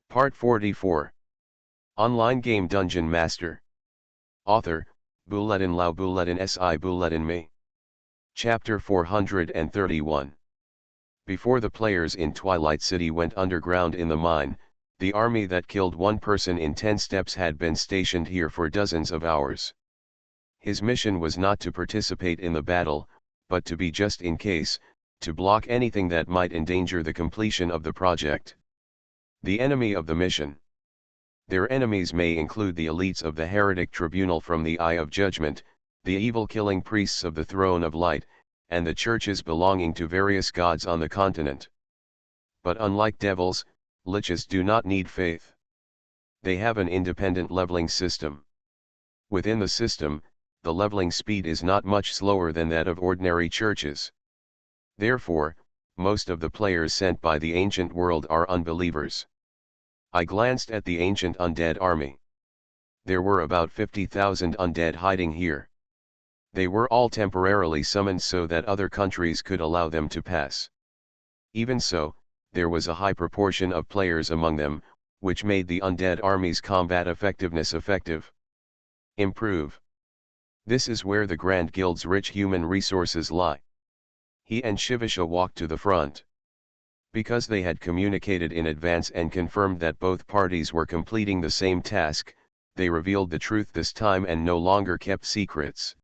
Part 44. Online game Dungeon Master. Author, Bulletin Lau Bulletin Si Bulletin Me. Chapter 431. Before the players in Twilight City went underground in the mine, the army that killed one person in 10 steps had been stationed here for dozens of hours. His mission was not to participate in the battle, but to be just in case, to block anything that might endanger the completion of the project. The enemy of the mission. Their enemies may include the elites of the Heretic Tribunal from the Eye of Judgment, the evil-killing priests of the Throne of Light, and the churches belonging to various gods on the continent. But unlike devils, liches do not need faith. They have an independent leveling system. Within the system, the leveling speed is not much slower than that of ordinary churches. Therefore, most of the players sent by the ancient world are unbelievers. I glanced at the ancient undead army. There were about 50,000 undead hiding here. They were all temporarily summoned so that other countries could allow them to pass. Even so, there was a high proportion of players among them, which made the undead army's combat effectiveness effective. Improve. This is where the Grand Guild's rich human resources lie. He and Shivisha walked to the front. Because they had communicated in advance and confirmed that both parties were completing the same task, they revealed the truth this time and no longer kept secrets.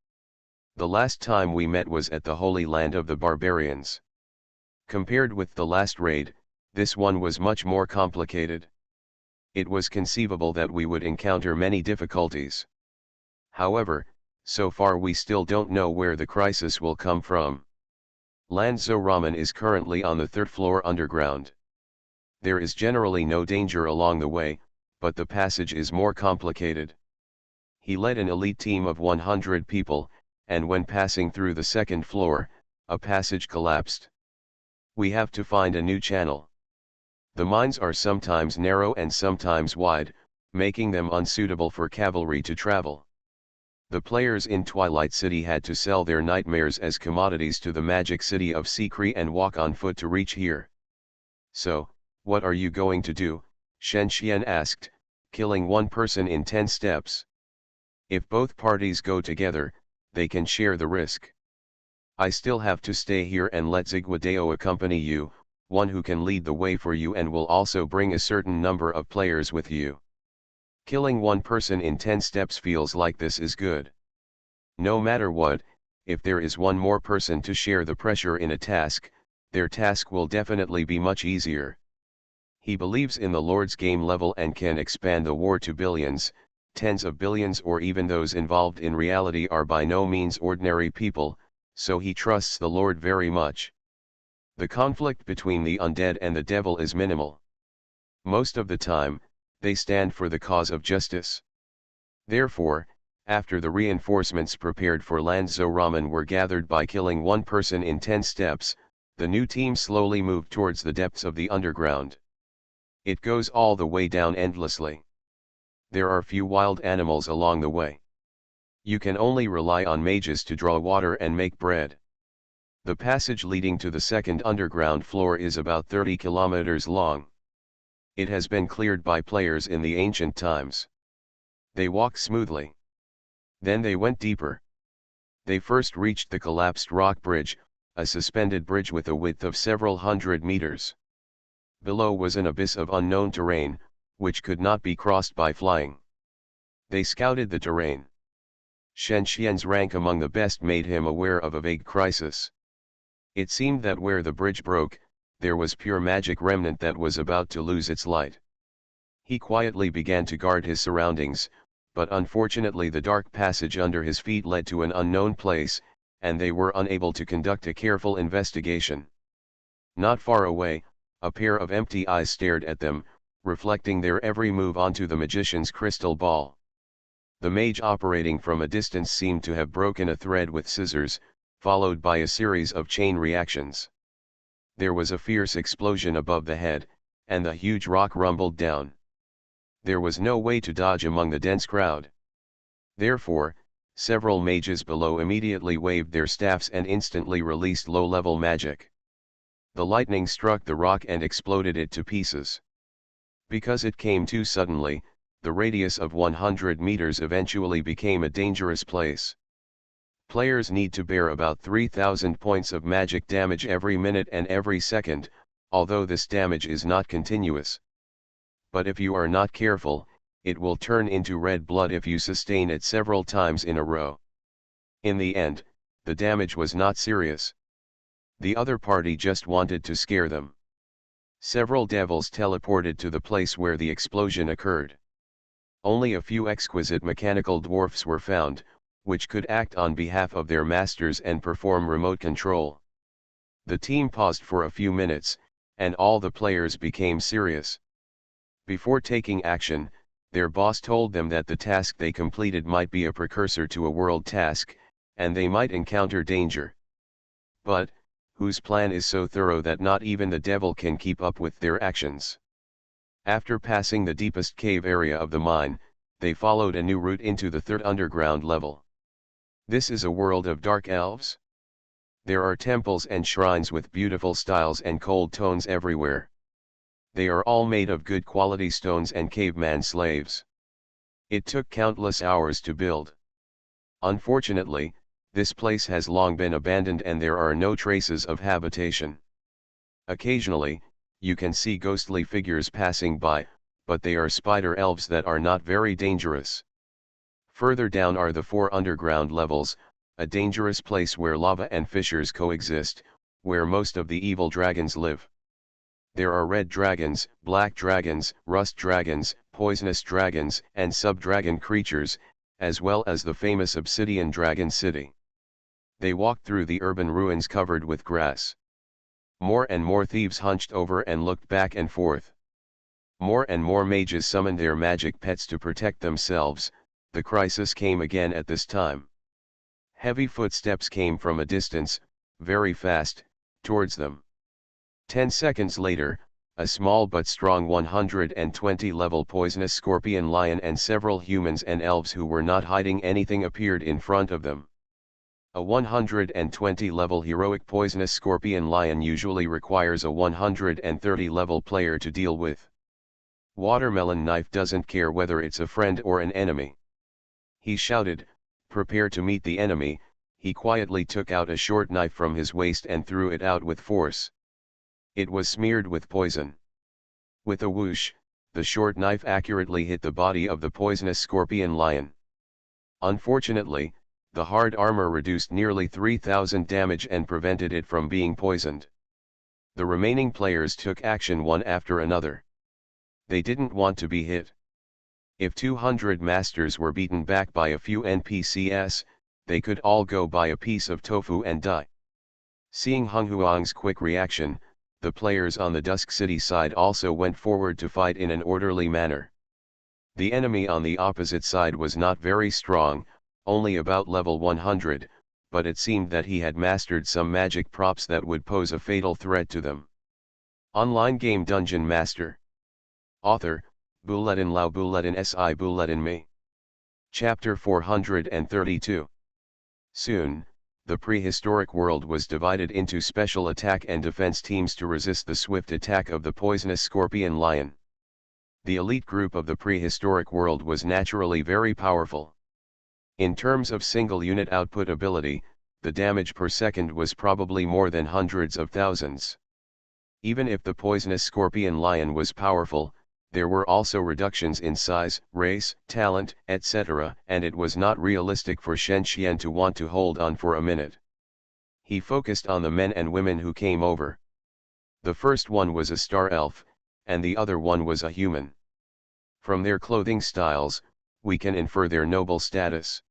The last time we met was at the Holy Land of the Barbarians. Compared with the last raid, this one was much more complicated. It was conceivable that we would encounter many difficulties. However, so far we still don't know where the crisis will come from. Lanzo Ramen is currently on the 3rd floor underground. There is generally no danger along the way, but the passage is more complicated. He led an elite team of 100 people, and when passing through the 2nd floor, a passage collapsed. We have to find a new channel. The mines are sometimes narrow and sometimes wide, making them unsuitable for cavalry to travel. The players in Twilight City had to sell their nightmares as commodities to the magic city of Sikri and walk on foot to reach here. So, what are you going to do? Shen Xian asked, killing one person in 10 steps. If both parties go together, they can share the risk. I still have to stay here and let Ziguadeo accompany you, one who can lead the way for you and will also bring a certain number of players with you. Killing one person in 10 steps feels like this is good. No matter what, if there is one more person to share the pressure in a task, their task will definitely be much easier. He believes in the Lord's game level and can expand the war to billions, tens of billions, or even those involved in reality are by no means ordinary people, so he trusts the Lord very much. The conflict between the undead and the devil is minimal. Most of the time, they stand for the cause of justice. Therefore, after the reinforcements prepared for Lanzo Ramen were gathered by killing one person in 10 steps, the new team slowly moved towards the depths of the underground. It goes all the way down endlessly. There are few wild animals along the way. You can only rely on mages to draw water and make bread. The passage leading to the 2nd underground floor is about 30 kilometers long. It has been cleared by players in the ancient times. They walk smoothly. Then they went deeper. They first reached the collapsed rock bridge, a suspended bridge with a width of several hundred meters. Below was an abyss of unknown terrain, which could not be crossed by flying. They scouted the terrain. Shen Xian's rank among the best made him aware of a vague crisis. It seemed that where the bridge broke, there was pure magic remnant that was about to lose its light. He quietly began to guard his surroundings, but unfortunately the dark passage under his feet led to an unknown place, and they were unable to conduct a careful investigation. Not far away, a pair of empty eyes stared at them, reflecting their every move onto the magician's crystal ball. The mage operating from a distance seemed to have broken a thread with scissors, followed by a series of chain reactions. There was a fierce explosion above the head, and the huge rock rumbled down. There was no way to dodge among the dense crowd. Therefore, several mages below immediately waved their staffs and instantly released low-level magic. The lightning struck the rock and exploded it to pieces. Because it came too suddenly, the radius of 100 meters eventually became a dangerous place. Players need to bear about 3,000 points of magic damage every minute and every second, although this damage is not continuous. But if you are not careful, it will turn into red blood if you sustain it several times in a row. In the end, the damage was not serious. The other party just wanted to scare them. Several devils teleported to the place where the explosion occurred. Only a few exquisite mechanical dwarfs were found, which could act on behalf of their masters and perform remote control. The team paused for a few minutes, and all the players became serious. Before taking action, their boss told them that the task they completed might be a precursor to a world task, and they might encounter danger. But, whose plan is so thorough that not even the devil can keep up with their actions? After passing the deepest cave area of the mine, they followed a new route into the third underground level. This is a world of dark elves. There are temples and shrines with beautiful styles and cold tones everywhere. They are all made of good quality stones and caveman slaves. It took countless hours to build. Unfortunately, this place has long been abandoned and there are no traces of habitation. Occasionally, you can see ghostly figures passing by, but they are spider elves that are not very dangerous. Further down are the 4 underground levels, a dangerous place where lava and fissures coexist, where most of the evil dragons live. There are red dragons, black dragons, rust dragons, poisonous dragons, and sub-dragon creatures, as well as the famous obsidian dragon city. They walked through the urban ruins covered with grass. More and more thieves hunched over and looked back and forth. More and more mages summoned their magic pets to protect themselves. The crisis came again at this time. Heavy footsteps came from a distance, very fast, towards them. 10 seconds later, a small but strong 120-level poisonous scorpion lion and several humans and elves who were not hiding anything appeared in front of them. A 120-level heroic poisonous scorpion lion usually requires a 130-level player to deal with. Watermelon Knife doesn't care whether it's a friend or an enemy. He shouted, "Prepare to meet the enemy." He quietly took out a short knife from his waist and threw it out with force. It was smeared with poison. With a whoosh, the short knife accurately hit the body of the poisonous scorpion lion. Unfortunately, the hard armor reduced nearly 3,000 damage and prevented it from being poisoned. The remaining players took action one after another. They didn't want to be hit. If 200 masters were beaten back by a few NPCs, they could all go buy a piece of tofu and die. Seeing Hung Huang's quick reaction, the players on the Dusk City side also went forward to fight in an orderly manner. The enemy on the opposite side was not very strong, only about level 100, but it seemed that he had mastered some magic props that would pose a fatal threat to them. Online game DungeonMaster. Author, Buledin Lao Buledin Si Buledin Me. Chapter 432. Soon, the prehistoric world was divided into special attack and defense teams to resist the swift attack of the poisonous scorpion lion. The elite group of the prehistoric world was naturally very powerful. In terms of single unit output ability, the damage per second was probably more than hundreds of thousands. Even if the poisonous scorpion lion was powerful, there were also reductions in size, race, talent, etc., and it was not realistic for Shen Xian to want to hold on for a minute. He focused on the men and women who came over. The first one was a star elf, and the other one was a human. From their clothing styles, we can infer their noble status.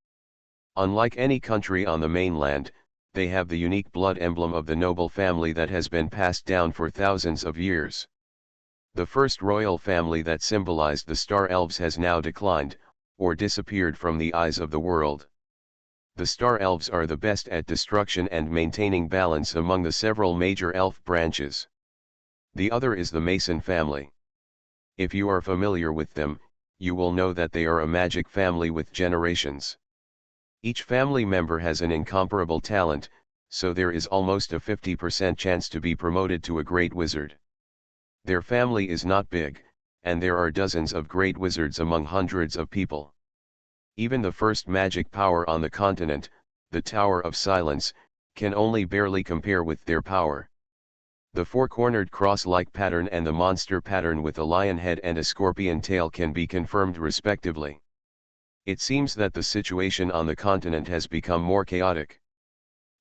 Unlike any country on the mainland, they have the unique blood emblem of the noble family that has been passed down for thousands of years. The first royal family that symbolized the Star Elves has now declined, or disappeared from the eyes of the world. The Star Elves are the best at destruction and maintaining balance among the several major elf branches. The other is the Mason family. If you are familiar with them, you will know that they are a magic family with generations. Each family member has an incomparable talent, so there is almost a 50% chance to be promoted to a great wizard. Their family is not big, and there are dozens of great wizards among hundreds of people. Even the first magic power on the continent, the Tower of Silence, can only barely compare with their power. The four-cornered cross-like pattern and the monster pattern with a lion head and a scorpion tail can be confirmed respectively. It seems that the situation on the continent has become more chaotic.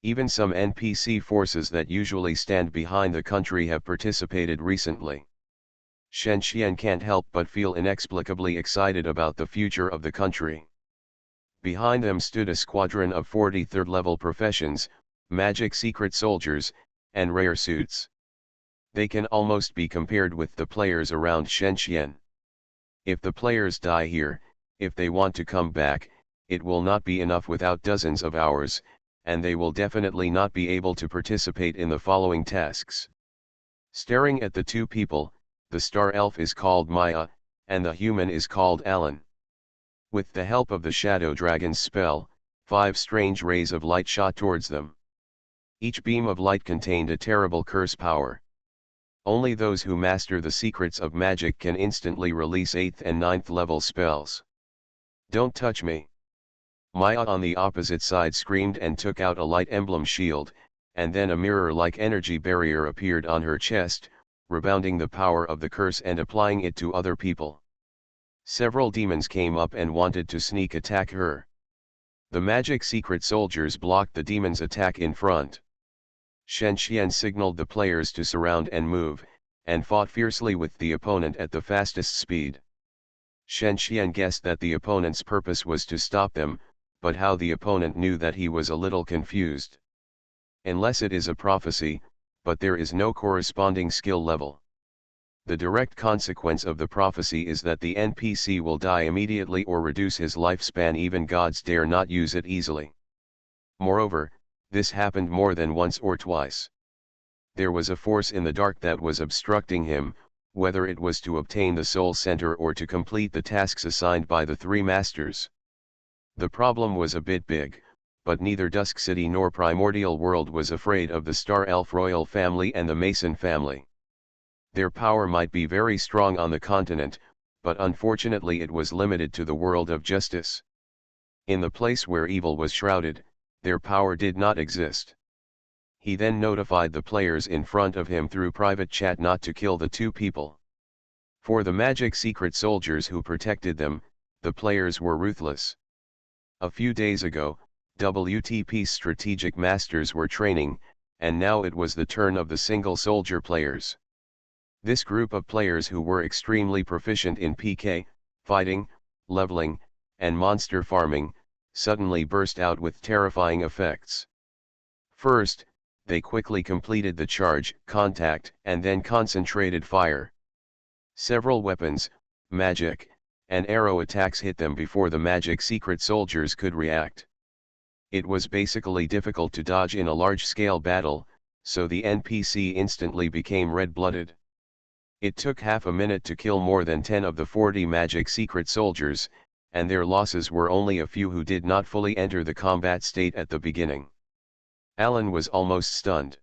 Even some NPC forces that usually stand behind the country have participated recently. Shen Xian can't help but feel inexplicably excited about the future of the country. Behind them stood a squadron of 43rd level professions, magic secret soldiers, and rare suits. They can almost be compared with the players around Shen Xian. If the players die here, if they want to come back, it will not be enough without dozens of hours, and they will definitely not be able to participate in the following tasks. Staring at the two people, the star elf is called Maya, and the human is called Alan. With the help of the Shadow Dragon's spell, 5 strange rays of light shot towards them. Each beam of light contained a terrible curse power. Only those who master the secrets of magic can instantly release 8th and 9th level spells. Don't touch me! Maya on the opposite side screamed and took out a light emblem shield, and then a mirror-like energy barrier appeared on her chest, rebounding the power of the curse and applying it to other people. Several demons came up and wanted to sneak attack her. The magic secret soldiers blocked the demon's attack in front. Shen Xian signaled the players to surround and move, and fought fiercely with the opponent at the fastest speed. Shen Xian guessed that the opponent's purpose was to stop them, but how the opponent knew that he was a little confused. Unless it is a prophecy, but there is no corresponding skill level. The direct consequence of the prophecy is that the NPC will die immediately or reduce his lifespan. Even gods dare not use it easily. Moreover, this happened more than once or twice. There was a force in the dark that was obstructing him, whether it was to obtain the soul center or to complete the tasks assigned by the 3 masters. The problem was a bit big, but neither Dusk City nor Primordial World was afraid of the Star Elf royal family and the Mason family. Their power might be very strong on the continent, but unfortunately it was limited to the world of justice. In the place where evil was shrouded, their power did not exist. He then notified the players in front of him through private chat not to kill the 2 people. For the magic secret soldiers who protected them, the players were ruthless. A few days ago, WTP's strategic masters were training, and now it was the turn of the single soldier players. This group of players who were extremely proficient in PK, fighting, leveling, and monster farming, suddenly burst out with terrifying effects. First, they quickly completed the charge, contact, and then concentrated fire. Several weapons, magic, and arrow attacks hit them before the magic secret soldiers could react. It was basically difficult to dodge in a large-scale battle, so the NPC instantly became red-blooded. It took half a minute to kill more than 10 of the 40 magic secret soldiers, and their losses were only a few who did not fully enter the combat state at the beginning. Alan was almost stunned.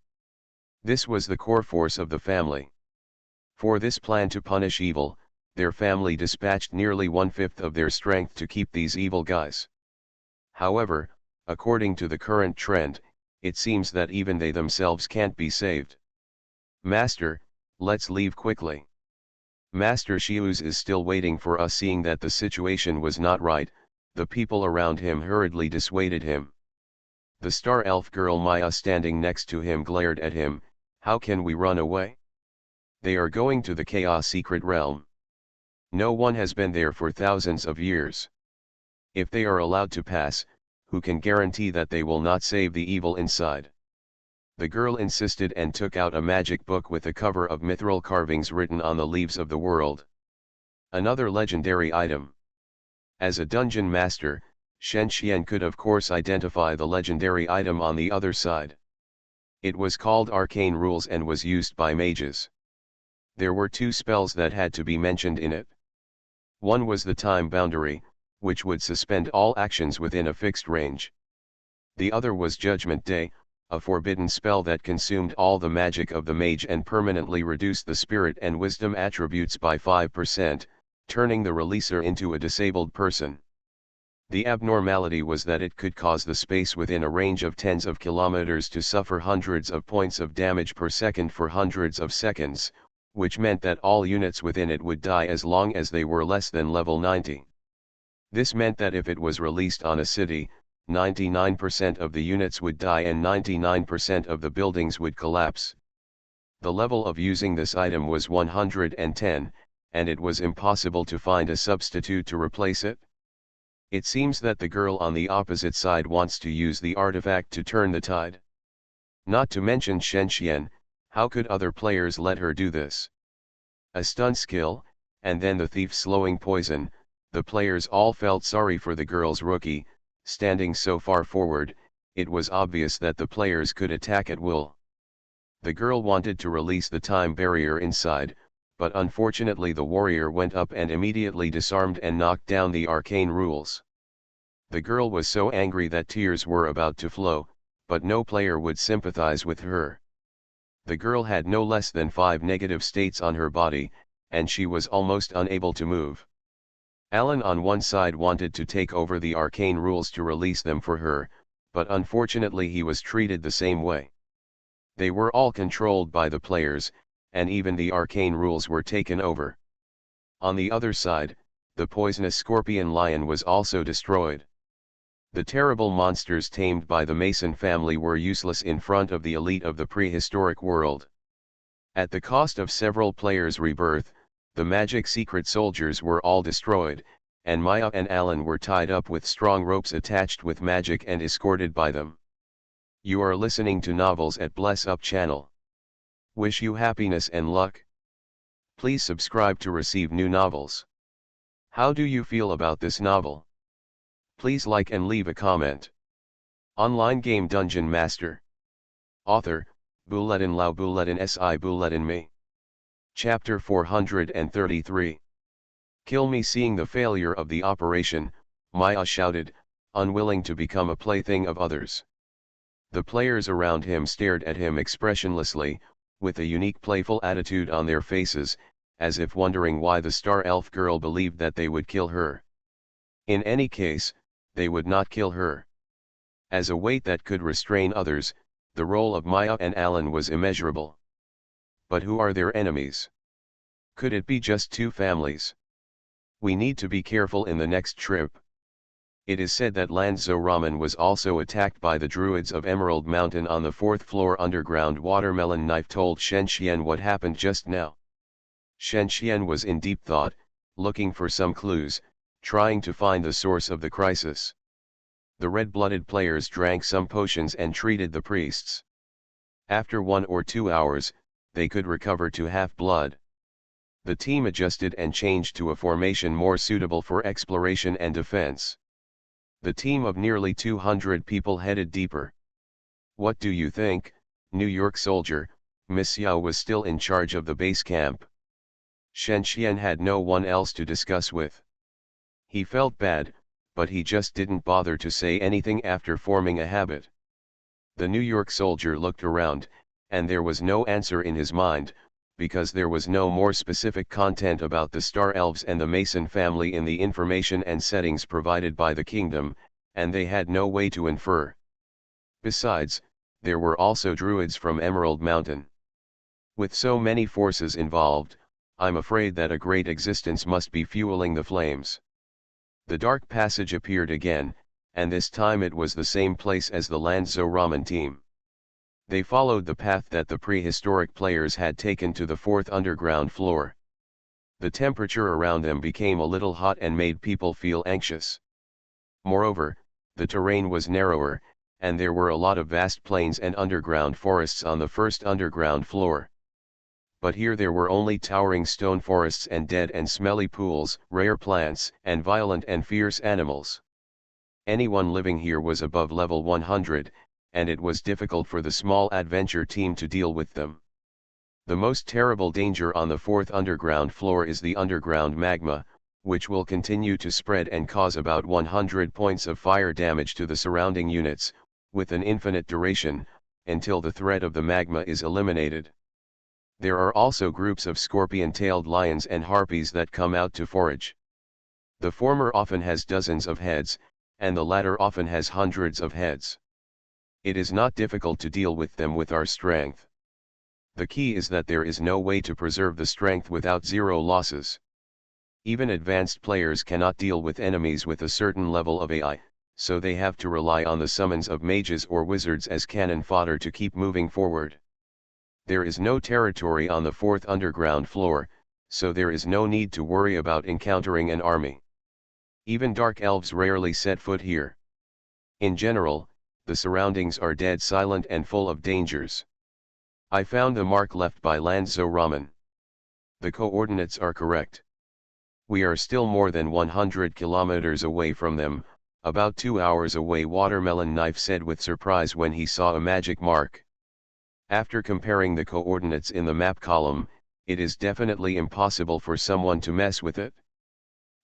This was the core force of the family. For this plan to punish evil, their family dispatched nearly 1/5 of their strength to keep these evil guys. However, according to the current trend, it seems that even they themselves can't be saved. Master, let's leave quickly. Master Shiuz is still waiting for us. Seeing that the situation was not right, the people around him hurriedly dissuaded him. The star elf girl Maya standing next to him glared at him. How can we run away? They are going to the Chaos Secret Realm. No one has been there for thousands of years. If they are allowed to pass, who can guarantee that they will not save the evil inside? The girl insisted and took out a magic book with a cover of mithril carvings written on the leaves of the world. Another legendary item. As a dungeon master, Shen Xian could of course identify the legendary item on the other side. It was called Arcane Rules and was used by mages. There were 2 spells that had to be mentioned in it. One was the time boundary, which would suspend all actions within a fixed range. The other was Judgment Day, a forbidden spell that consumed all the magic of the mage and permanently reduced the spirit and wisdom attributes by 5%, turning the releaser into a disabled person. The abnormality was that it could cause the space within a range of tens of kilometers to suffer hundreds of points of damage per second for hundreds of seconds, which meant that all units within it would die as long as they were less than level 90. This meant that if it was released on a city, 99% of the units would die and 99% of the buildings would collapse. The level of using this item was 110, and it was impossible to find a substitute to replace it. It seems that the girl on the opposite side wants to use the artifact to turn the tide. Not to mention Shenxian, how could other players let her do this? A stun skill, and then the thief slowing poison. The players all felt sorry for the girl's rookie. Standing so far forward, it was obvious that the players could attack at will. The girl wanted to release the time barrier inside, but unfortunately the warrior went up and immediately disarmed and knocked down the arcane rules. The girl was so angry that tears were about to flow, but no player would sympathize with her. The girl had no less than 5 negative states on her body, and she was almost unable to move. Alan on one side wanted to take over the arcane rules to release them for her, but unfortunately he was treated the same way. They were all controlled by the players, and even the arcane rules were taken over. On the other side, the poisonous scorpion lion was also destroyed. The terrible monsters tamed by the Mason family were useless in front of the elite of the prehistoric world. At the cost of several players' rebirth, the magic secret soldiers were all destroyed, and Maya and Alan were tied up with strong ropes attached with magic and escorted by them. You are listening to Novels at Bless Up channel. Wish you happiness and luck. Please subscribe to receive new novels. How do you feel about this novel? Please like and leave a comment. Online game Dungeon Master. Author, Bulletin Lao Bulletin Si Bulletin Me. Chapter 433. Kill me. Seeing the failure of the operation, Maya shouted, unwilling to become a plaything of others. The players around him stared at him expressionlessly, with a unique playful attitude on their faces, as if wondering why the star elf girl believed that they would kill her. In any case, they would not kill her. As a weight that could restrain others, the role of Maya and Alan was immeasurable. But who are their enemies? Could it be just two families? We need to be careful in the next trip. It is said that Lanzo Ramen was also attacked by the druids of Emerald Mountain on the 4th floor underground. Watermelon Knife told Shenxian what happened just now. Shenxian was in deep thought, looking for some clues, trying to find the source of the crisis. The red-blooded players drank some potions and treated the priests. After 1 or 2 hours, they could recover to half-blood. The team adjusted and changed to a formation more suitable for exploration and defense. The team of nearly 200 people headed deeper. What do you think, New York soldier? Miss Yao was still in charge of the base camp. Shenxian had no one else to discuss with. He felt bad, but he just didn't bother to say anything after forming a habit. The New York soldier looked around, and there was no answer in his mind, because there was no more specific content about the Star Elves and the Mason family in the information and settings provided by the kingdom, and they had no way to infer. Besides, there were also druids from Emerald Mountain. With so many forces involved, I'm afraid that a great existence must be fueling the flames. The dark passage appeared again, and this time it was the same place as the Lanzo Ramen team. They followed the path that the prehistoric players had taken to the 4th underground floor. The temperature around them became a little hot and made people feel anxious. Moreover, the terrain was narrower, and there were a lot of vast plains and underground forests on the 1st underground floor. But here there were only towering stone forests and dead and smelly pools, rare plants, and violent and fierce animals. Anyone living here was above level 100, and it was difficult for the small adventure team to deal with them. The most terrible danger on the 4th underground floor is the underground magma, which will continue to spread and cause about 100 points of fire damage to the surrounding units, with an infinite duration, until the threat of the magma is eliminated. There are also groups of scorpion-tailed lions and harpies that come out to forage. The former often has dozens of heads, and the latter often has hundreds of heads. It is not difficult to deal with them with our strength. The key is that there is no way to preserve the strength without zero losses. Even advanced players cannot deal with enemies with a certain level of AI, so they have to rely on the summons of mages or wizards as cannon fodder to keep moving forward. There is no territory on the 4th underground floor, so there is no need to worry about encountering an army. Even dark elves rarely set foot here. In general, the surroundings are dead silent and full of dangers. I found the mark left by Lanzo-Ramen. The coordinates are correct. We are still more than 100 kilometers away from them, about 2 hours away, Watermelon Knife said with surprise when he saw a magic mark. After comparing the coordinates in the map column, it is definitely impossible for someone to mess with it.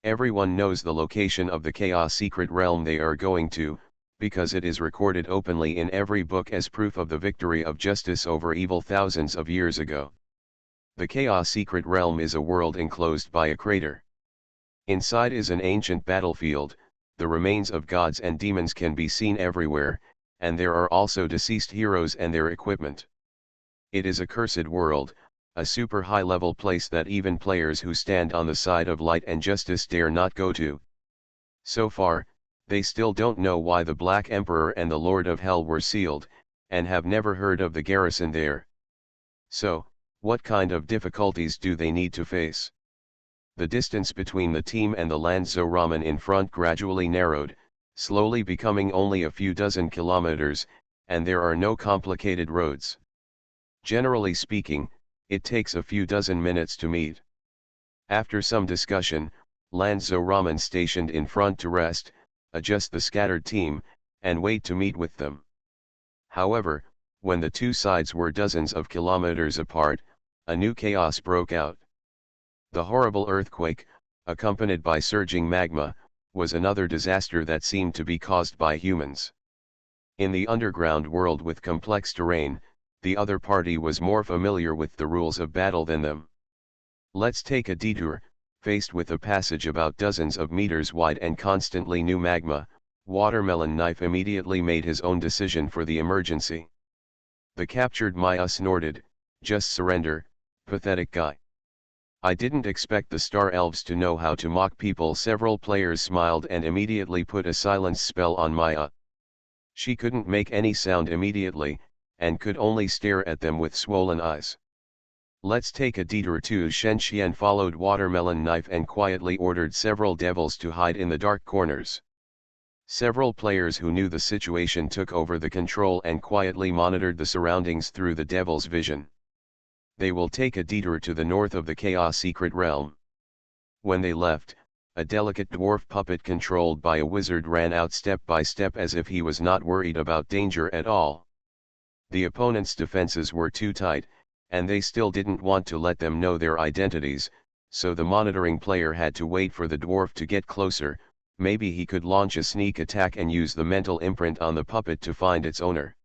Everyone knows the location of the Chaos Secret Realm they are going to, because it is recorded openly in every book as proof of the victory of justice over evil thousands of years ago. The Chaos Secret Realm is a world enclosed by a crater. Inside is an ancient battlefield, the remains of gods and demons can be seen everywhere, and there are also deceased heroes and their equipment. It is a cursed world, a super high-level place that even players who stand on the side of light and justice dare not go to. So far, they still don't know why the Black Emperor and the Lord of Hell were sealed, and have never heard of the garrison there. So, what kind of difficulties do they need to face? The distance between the team and the Lanzo-Ramen in front gradually narrowed, slowly becoming only a few dozen kilometers, and there are no complicated roads. Generally speaking, it takes a few dozen minutes to meet. After some discussion, Lanzo-Ramen stationed in front to rest, adjust the scattered team, and wait to meet with them. However, when the two sides were dozens of kilometers apart, a new chaos broke out. The horrible earthquake, accompanied by surging magma, was another disaster that seemed to be caused by humans. In the underground world with complex terrain, the other party was more familiar with the rules of battle than them. Let's take a detour. Faced with a passage about dozens of meters wide and constantly new magma, Watermelon Knife immediately made his own decision for the emergency. The captured Maya snorted, "Just surrender, pathetic guy." I didn't expect the Star Elves to know how to mock people. Several players smiled and immediately put a silence spell on Maya. She couldn't make any sound immediately, and could only stare at them with swollen eyes. Let's take a detour to Shenxian followed Watermelon Knife and quietly ordered several devils to hide in the dark corners. Several players who knew the situation took over the control and quietly monitored the surroundings through the devil's vision. They will take a detour to the north of the Chaos Secret Realm. When they left, a delicate dwarf puppet controlled by a wizard ran out step by step as if he was not worried about danger at all. The opponent's defenses were too tight, and they still didn't want to let them know their identities, so the monitoring player had to wait for the dwarf to get closer. Maybe he could launch a sneak attack and use the mental imprint on the puppet to find its owner.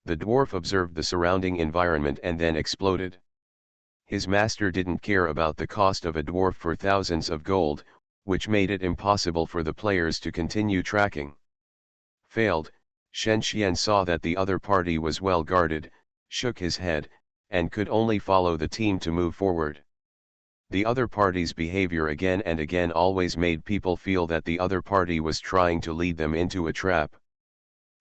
The dwarf observed the surrounding environment and then exploded. His master didn't care about the cost of a dwarf for thousands of gold, which made it impossible for the players to continue tracking. Failed, Shenxian saw that the other party was well guarded, shook his head, and could only follow the team to move forward. The other party's behavior again and again always made people feel that the other party was trying to lead them into a trap.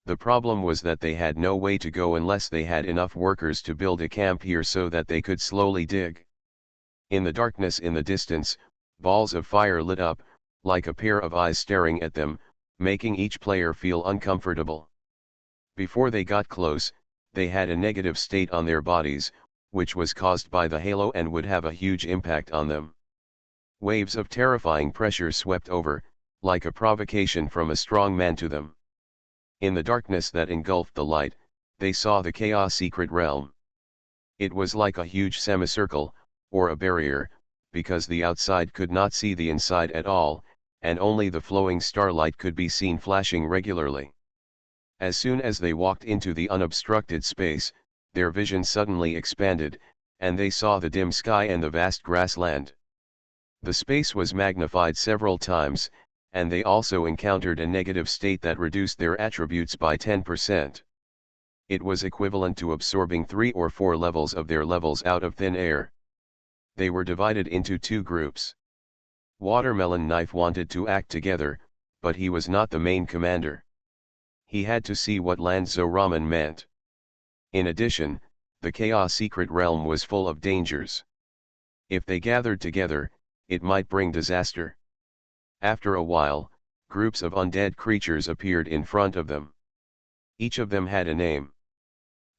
The problem was that they had no way to go unless they had enough workers to build a camp here so that they could slowly dig. In the darkness in the distance, balls of fire lit up, like a pair of eyes staring at them, making each player feel uncomfortable. Before they got close, they had a negative state on their bodies, which was caused by the halo and would have a huge impact on them. Waves of terrifying pressure swept over, like a provocation from a strong man to them. In the darkness that engulfed the light, they saw the Chaos Secret Realm. It was like a huge semicircle, or a barrier, because the outside could not see the inside at all, and only the flowing starlight could be seen flashing regularly. As soon as they walked into the unobstructed space, their vision suddenly expanded, and they saw the dim sky and the vast grassland. The space was magnified several times, and they also encountered a negative state that reduced their attributes by 10%. It was equivalent to absorbing 3 or 4 levels of their levels out of thin air. They were divided into 2 groups. Watermelon Knife wanted to act together, but he was not the main commander. He had to see what Lanzo Ramen meant. In addition, the Chaos Secret Realm was full of dangers. If they gathered together, it might bring disaster. After a while, groups of undead creatures appeared in front of them. Each of them had a name.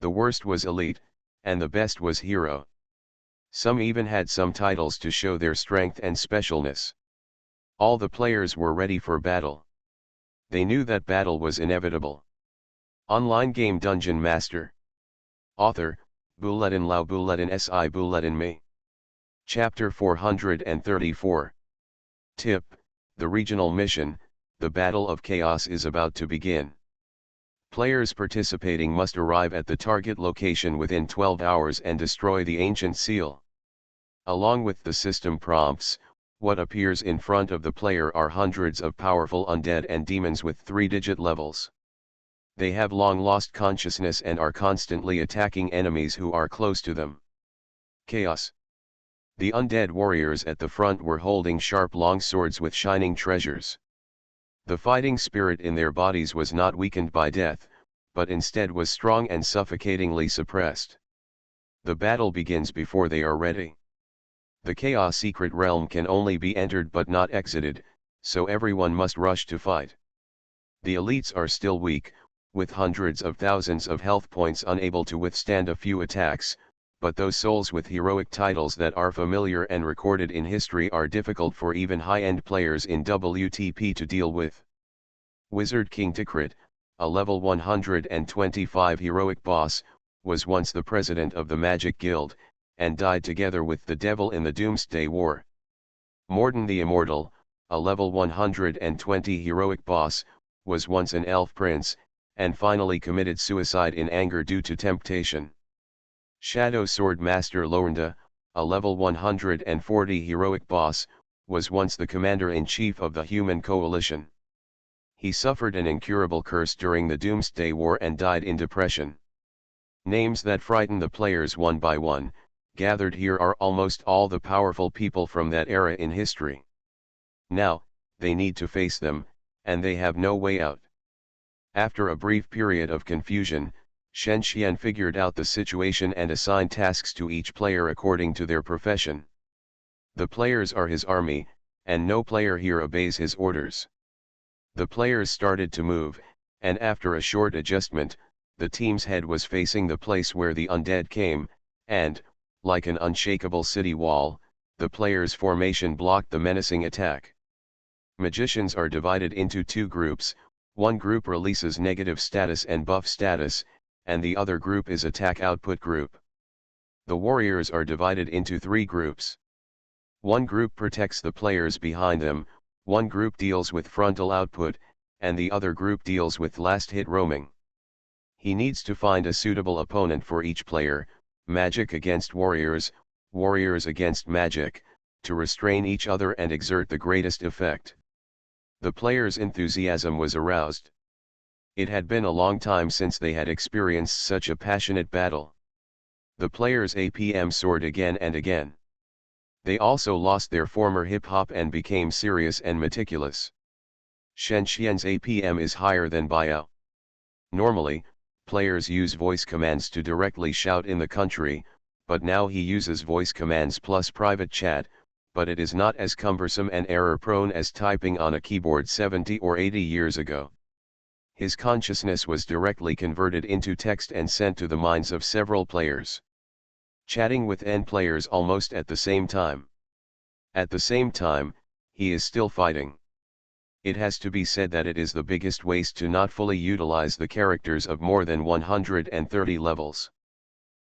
The worst was Elite, and the best was Hero. Some even had some titles to show their strength and specialness. All the players were ready for battle. They knew that battle was inevitable. Online game Dungeon Master. Author, Bulletin Lau Bulletin Si Bulletin Me. Chapter 434. Tip: the regional mission, the Battle of Chaos, is about to begin. Players participating must arrive at the target location within 12 hours and destroy the ancient seal. Along with the system prompts, what appears in front of the player are hundreds of powerful undead and demons with 3-digit levels. They have long lost consciousness and are constantly attacking enemies who are close to them. Chaos. The undead warriors at the front were holding sharp long swords with shining treasures. The fighting spirit in their bodies was not weakened by death, but instead was strong and suffocatingly suppressed. The battle begins before they are ready. The Chaos Secret Realm can only be entered but not exited, so everyone must rush to fight. The elites are still weak, with hundreds of thousands of health points unable to withstand a few attacks, but those souls with heroic titles that are familiar and recorded in history are difficult for even high-end players in WTP to deal with. Wizard King Tikrit, a level 125 heroic boss, was once the president of the Magic Guild, and died together with the devil in the Doomsday War. Morden the Immortal, a level 120 heroic boss, was once an elf prince, and finally committed suicide in anger due to temptation. Shadow Sword Master Lornda, a level 140 heroic boss, was once the commander-in-chief of the Human Coalition. He suffered an incurable curse during the Doomsday War and died in depression. Names that frighten the players one by one, gathered here are almost all the powerful people from that era in history. Now, they need to face them, and they have no way out. After a brief period of confusion, Shen Xian figured out the situation and assigned tasks to each player according to their profession. The players are his army, and no player here obeys his orders. The players started to move, and after a short adjustment, the team's head was facing the place where the undead came, and, like an unshakable city wall, the players' formation blocked the menacing attack. Magicians are divided into 2 groups, one group releases negative status and buff status, and the other group is attack output group. The warriors are divided into 3 groups. One group protects the players behind them, one group deals with frontal output, and the other group deals with last hit roaming. He needs to find a suitable opponent for each player, magic against warriors, warriors against magic, to restrain each other and exert the greatest effect. The players' enthusiasm was aroused. It had been a long time since they had experienced such a passionate battle. The players APM soared again and again. They also lost their former hip-hop and became serious and meticulous. Shen Xian's APM is higher than Biao. Normally, players use voice commands to directly shout in the country, but now he uses voice commands plus private chat, but it is not as cumbersome and error-prone as typing on a keyboard 70 or 80 years ago. His consciousness was directly converted into text and sent to the minds of several players. Chatting with N players almost at the same time. At the same time, he is still fighting. It has to be said that it is the biggest waste to not fully utilize the characters of more than 130 levels.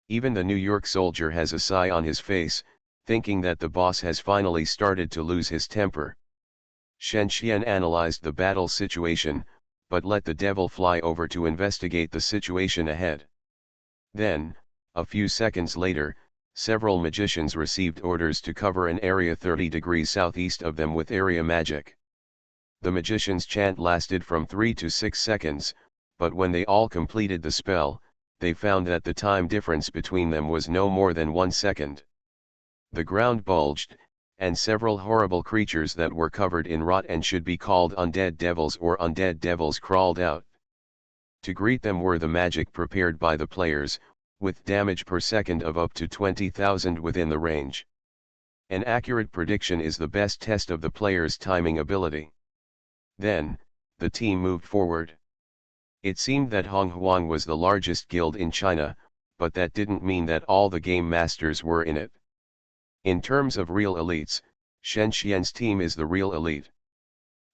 Even the New York soldier has a sigh on his face, thinking that the boss has finally started to lose his temper. Shen Xian analyzed the battle situation, but let the devil fly over to investigate the situation ahead. Then, a few seconds later, several magicians received orders to cover an area 30 degrees southeast of them with area magic. The magician's chant lasted from 3 to 6 seconds, but when they all completed the spell, they found that the time difference between them was no more than 1 second. The ground bulged, and several horrible creatures that were covered in rot and should be called undead devils or undead devils crawled out. To greet them were the magic prepared by the players, with damage per second of up to 20,000 within the range. An accurate prediction is the best test of the player's timing ability. Then, the team moved forward. It seemed that Honghuang was the largest guild in China, but that didn't mean that all the game masters were in it. In terms of real elites, Shen Xian's team is the real elite.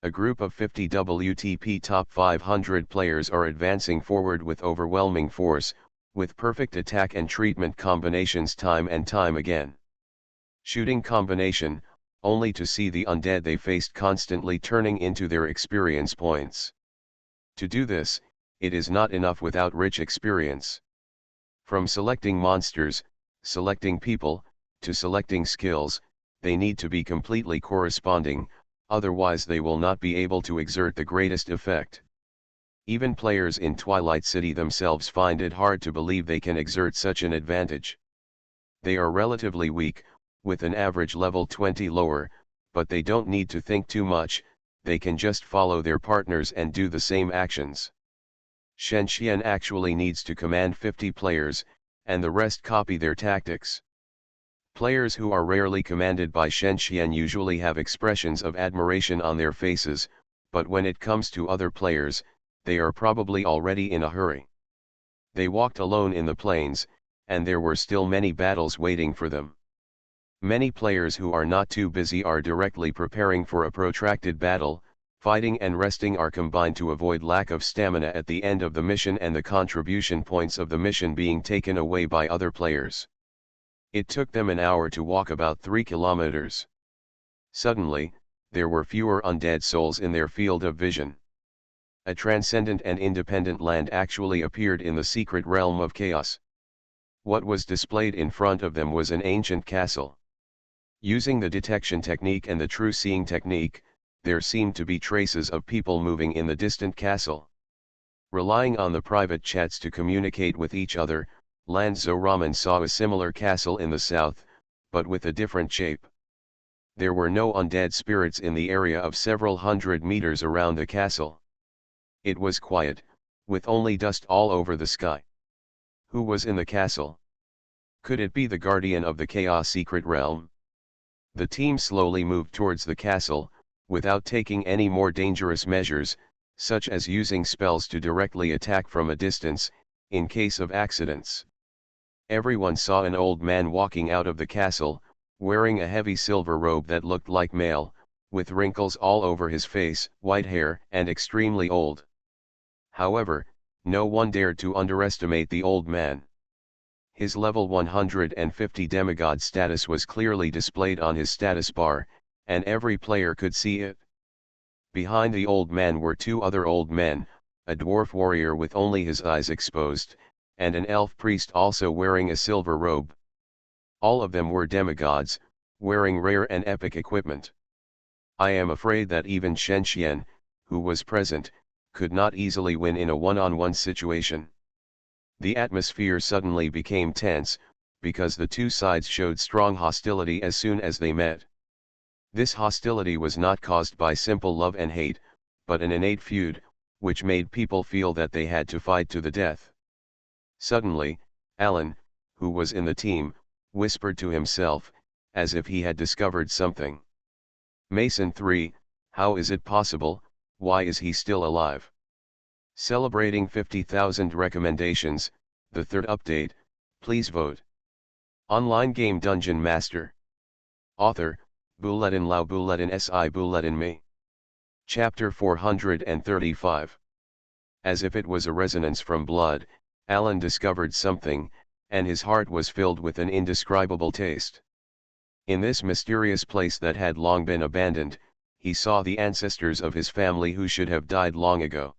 A group of 50 WTP top 500 players are advancing forward with overwhelming force, with perfect attack and treatment combinations time and time again. Shooting combination, only to see the undead they faced constantly turning into their experience points. To do this, it is not enough without rich experience. From selecting monsters, selecting people, to selecting skills, they need to be completely corresponding, otherwise they will not be able to exert the greatest effect. Even players in Twilight City themselves find it hard to believe they can exert such an advantage. They are relatively weak, with an average level 20 lower, but they don't need to think too much, they can just follow their partners and do the same actions. Shen Xian actually needs to command 50 players, and the rest copy their tactics. Players who are rarely commanded by Shen Xian usually have expressions of admiration on their faces, but when it comes to other players, they are probably already in a hurry. They walked alone in the plains, and there were still many battles waiting for them. Many players who are not too busy are directly preparing for a protracted battle. Fighting and resting are combined to avoid lack of stamina at the end of the mission and the contribution points of the mission being taken away by other players. It took them an hour to walk about 3 kilometers. Suddenly, there were fewer undead souls in their field of vision. A transcendent and independent land actually appeared in the secret realm of chaos. What was displayed in front of them was an ancient castle. Using the detection technique and the true seeing technique, there seemed to be traces of people moving in the distant castle. Relying on the private chats to communicate with each other, Lan Ramen saw a similar castle in the south, but with a different shape. There were no undead spirits in the area of several hundred meters around the castle. It was quiet, with only dust all over the sky. Who was in the castle? Could it be the guardian of the Chaos secret realm? The team slowly moved towards the castle, without taking any more dangerous measures, such as using spells to directly attack from a distance, in case of accidents. Everyone saw an old man walking out of the castle, wearing a heavy silver robe that looked like mail, with wrinkles all over his face, white hair, and extremely old. However, no one dared to underestimate the old man. His level 150 demigod status was clearly displayed on his status bar, and every player could see it. Behind the old man were 2 other old men, a dwarf warrior with only his eyes exposed, and an elf priest also wearing a silver robe. All of them were demigods, wearing rare and epic equipment. I am afraid that even Shen Xian, who was present, could not easily win in a one-on-one situation. The atmosphere suddenly became tense, because the 2 sides showed strong hostility as soon as they met. This hostility was not caused by simple love and hate, but an innate feud, which made people feel that they had to fight to the death. Suddenly, Alan, who was in the team, whispered to himself, as if he had discovered something. Mason 3, how is it possible, why is he still alive? Celebrating 50,000 recommendations, the 3rd update, please vote. Online game Dungeon Master. Author, Bulletin Lao Bulletin Si Bulletin Me. Chapter 435. As if it was a resonance from blood, Alan discovered something, and his heart was filled with an indescribable taste. In this mysterious place that had long been abandoned, he saw the ancestors of his family who should have died long ago.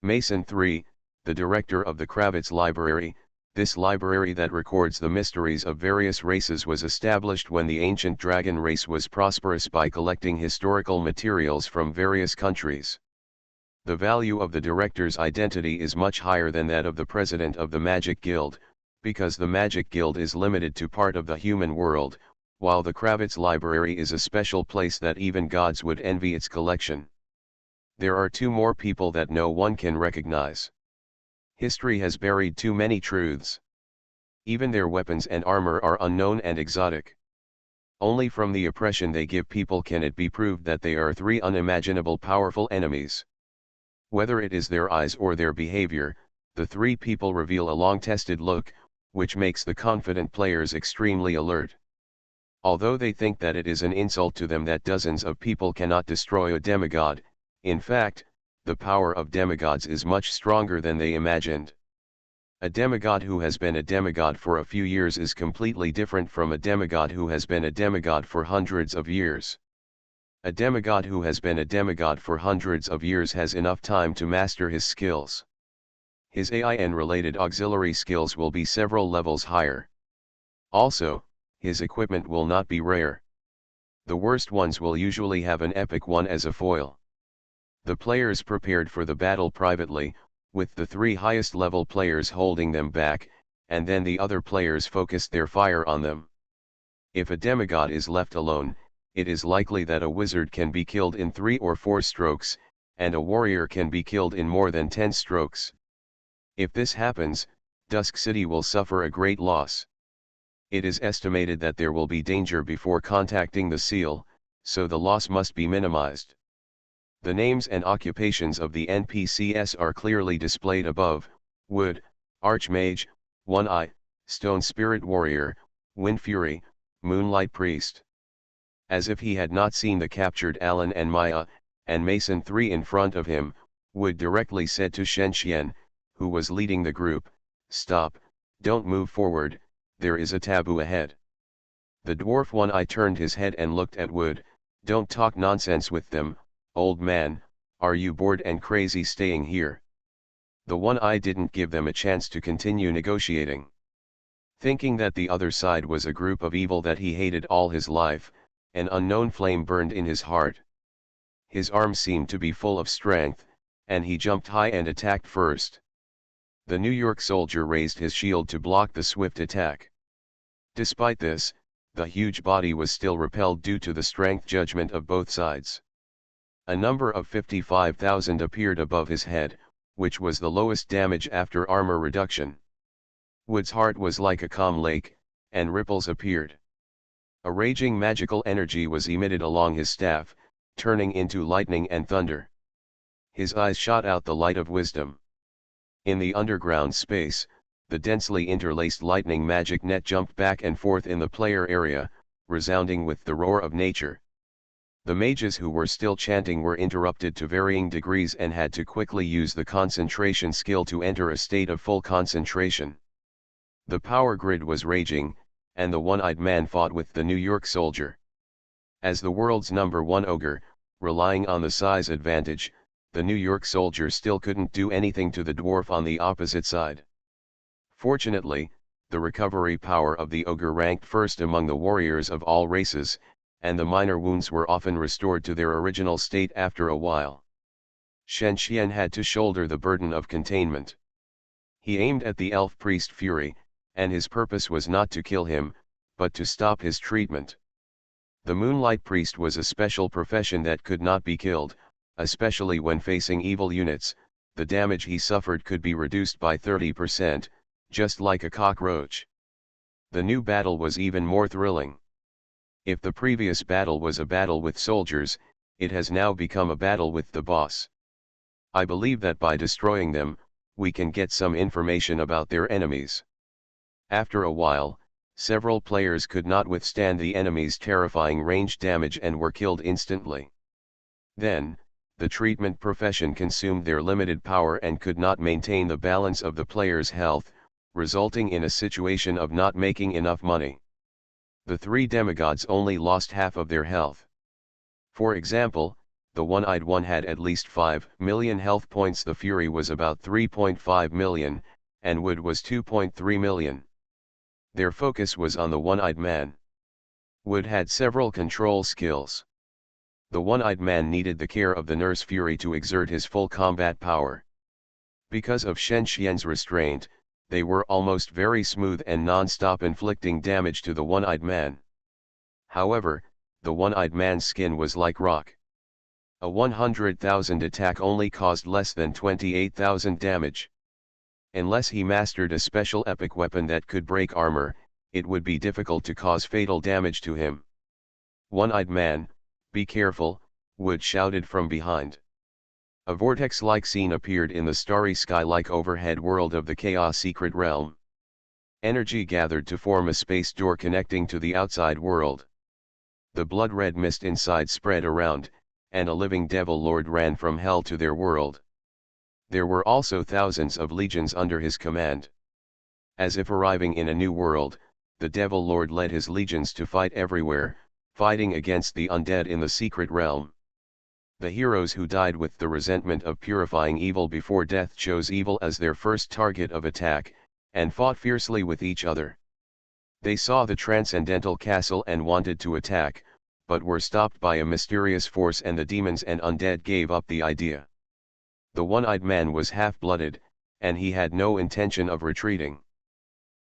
Mason 3, the director of the Kravitz Library. This library that records the mysteries of various races was established when the ancient dragon race was prosperous by collecting historical materials from various countries. The value of the director's identity is much higher than that of the president of the Magic Guild, because the Magic Guild is limited to part of the human world, while the Kravitz Library is a special place that even gods would envy its collection. There are two more people that no one can recognize. History has buried too many truths. Even their weapons and armor are unknown and exotic. Only from the oppression they give people can it be proved that they are three unimaginable powerful enemies. Whether it is their eyes or their behavior, the three people reveal a long-tested look, which makes the confident players extremely alert. Although they think that it is an insult to them that dozens of people cannot destroy a demigod, in fact, the power of demigods is much stronger than they imagined. A demigod who has been a demigod for a few years is completely different from a demigod who has been a demigod for hundreds of years. A demigod who has been a demigod for hundreds of years has enough time to master his skills. His AI and related auxiliary skills will be several levels higher. Also, his equipment will not be rare. The worst ones will usually have an epic one as a foil. The players prepared for the battle privately, with the three highest level players holding them back, and then the other players focused their fire on them. If a demigod is left alone, it is likely that a wizard can be killed in 3 or 4 strokes, and a warrior can be killed in more than 10 strokes. If this happens, Dusk City will suffer a great loss. It is estimated that there will be danger before contacting the seal, so the loss must be minimized. The names and occupations of the NPCs are clearly displayed above: Wood, Archmage, One Eye, Stone Spirit Warrior, Wind Fury, Moonlight Priest. As if he had not seen the captured Alan and Maya, and Mason 3 in front of him, Wood directly said to Shen Xian, who was leading the group, "Stop, don't move forward, there is a taboo ahead." The dwarf One Eye turned his head and looked at Wood. "Don't talk nonsense with them, old man, are you bored and crazy staying here?" The One Eye didn't give them a chance to continue negotiating. Thinking that the other side was a group of evil that he hated all his life, an unknown flame burned in his heart. His arms seemed to be full of strength, and he jumped high and attacked first. The New York soldier raised his shield to block the swift attack. Despite this, the huge body was still repelled due to the strength judgment of both sides. A number of 55,000 appeared above his head, which was the lowest damage after armor reduction. Wood's heart was like a calm lake, and ripples appeared. A raging magical energy was emitted along his staff, turning into lightning and thunder. His eyes shot out the light of wisdom. In the underground space, the densely interlaced lightning magic net jumped back and forth in the player area, resounding with the roar of nature. The mages who were still chanting were interrupted to varying degrees and had to quickly use the concentration skill to enter a state of full concentration. The power grid was raging, and the one-eyed man fought with the New York soldier. As the world's #1 ogre, relying on the size advantage, the New York soldier still couldn't do anything to the dwarf on the opposite side. Fortunately, the recovery power of the ogre ranked first among the warriors of all races, and the minor wounds were often restored to their original state after a while. Shen Xian had to shoulder the burden of containment. He aimed at the elf priest Fury, and his purpose was not to kill him, but to stop his treatment. The Moonlight Priest was a special profession that could not be killed, especially when facing evil units. The damage he suffered could be reduced by 30%, just like a cockroach. The new battle was even more thrilling. If the previous battle was a battle with soldiers, it has now become a battle with the boss. I believe that by destroying them, we can get some information about their enemies. After a while, several players could not withstand the enemy's terrifying ranged damage and were killed instantly. Then, the treatment profession consumed their limited power and could not maintain the balance of the player's health, resulting in a situation of not making enough money. The 3 demigods only lost half of their health. For example, the one-eyed one had at least 5 million health points, the Fury was about 3.5 million, and Wood was 2.3 million. Their focus was on the one-eyed man. Wood had several control skills. The one-eyed man needed the care of the nurse Fury to exert his full combat power. Because of Shen Xian's restraint, they were almost very smooth and non-stop, inflicting damage to the one-eyed man. However, the one-eyed man's skin was like rock. A 100,000 attack only caused less than 28,000 damage. Unless he mastered a special epic weapon that could break armor, it would be difficult to cause fatal damage to him. One-eyed man, be careful, Wood shouted from behind. A vortex-like scene appeared in the starry sky-like overhead world of the Chaos Secret Realm. Energy gathered to form a space door connecting to the outside world. The blood-red mist inside spread around, and a living devil lord ran from hell to their world. There were also thousands of legions under his command. As if arriving in a new world, the devil lord led his legions to fight everywhere, fighting against the undead in the secret realm. The heroes who died with the resentment of purifying evil before death chose evil as their first target of attack, and fought fiercely with each other. They saw the transcendental castle and wanted to attack, but were stopped by a mysterious force, and the demons and undead gave up the idea. The one-eyed man was half-blooded, and he had no intention of retreating.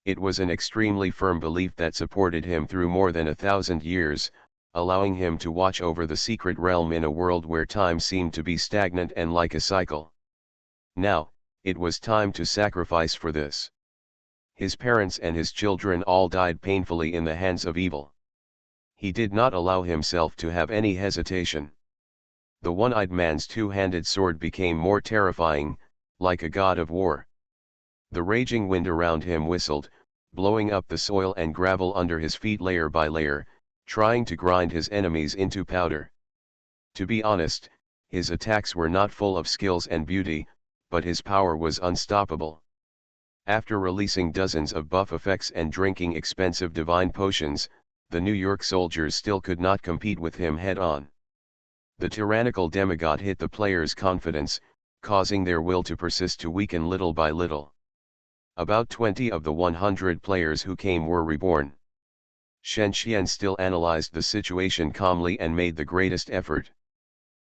It was an extremely firm belief that supported him through more than 1,000 years, allowing him to watch over the secret realm in a world where time seemed to be stagnant and like a cycle. Now, it was time to sacrifice for this. His parents and his children all died painfully in the hands of evil. He did not allow himself to have any hesitation. The one-eyed man's two-handed sword became more terrifying, like a god of war. The raging wind around him whistled, blowing up the soil and gravel under his feet layer by layer, trying to grind his enemies into powder. To be honest, his attacks were not full of skills and beauty, but his power was unstoppable. After releasing dozens of buff effects and drinking expensive divine potions, the New York soldiers still could not compete with him head-on. The tyrannical demigod hit the players' confidence, causing their will to persist to weaken little by little. About 20 of the 100 players who came were reborn. Shen Xian still analyzed the situation calmly and made the greatest effort.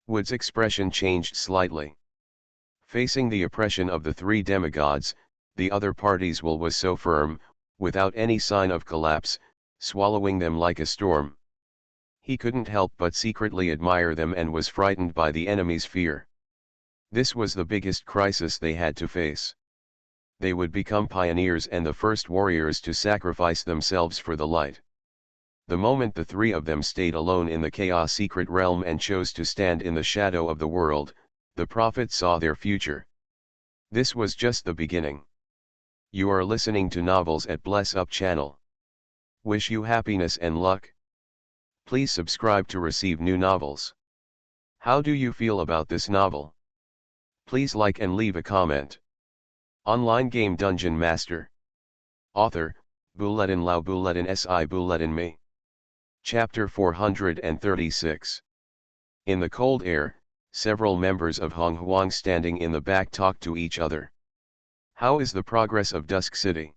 Wood's expression changed slightly. Facing the oppression of the three demigods, the other party's will was so firm, without any sign of collapse, swallowing them like a storm. He couldn't help but secretly admire them and was frightened by the enemy's fear. This was the biggest crisis they had to face. They would become pioneers and the first warriors to sacrifice themselves for the light. The moment the three of them stayed alone in the Chaos Secret Realm and chose to stand in the shadow of the world, the prophet saw their future. This was just the beginning. You are listening to Novels at Bless Up channel. Wish you happiness and luck. Please subscribe to receive new novels. How do you feel about this novel? Please like and leave a comment. Online game Dungeon Master. Author, Buledin Lao Buledin Si Buledin Me. Chapter 436. In the cold air, several members of Hong Huang standing in the back talk to each other. How is the progress of Dusk City?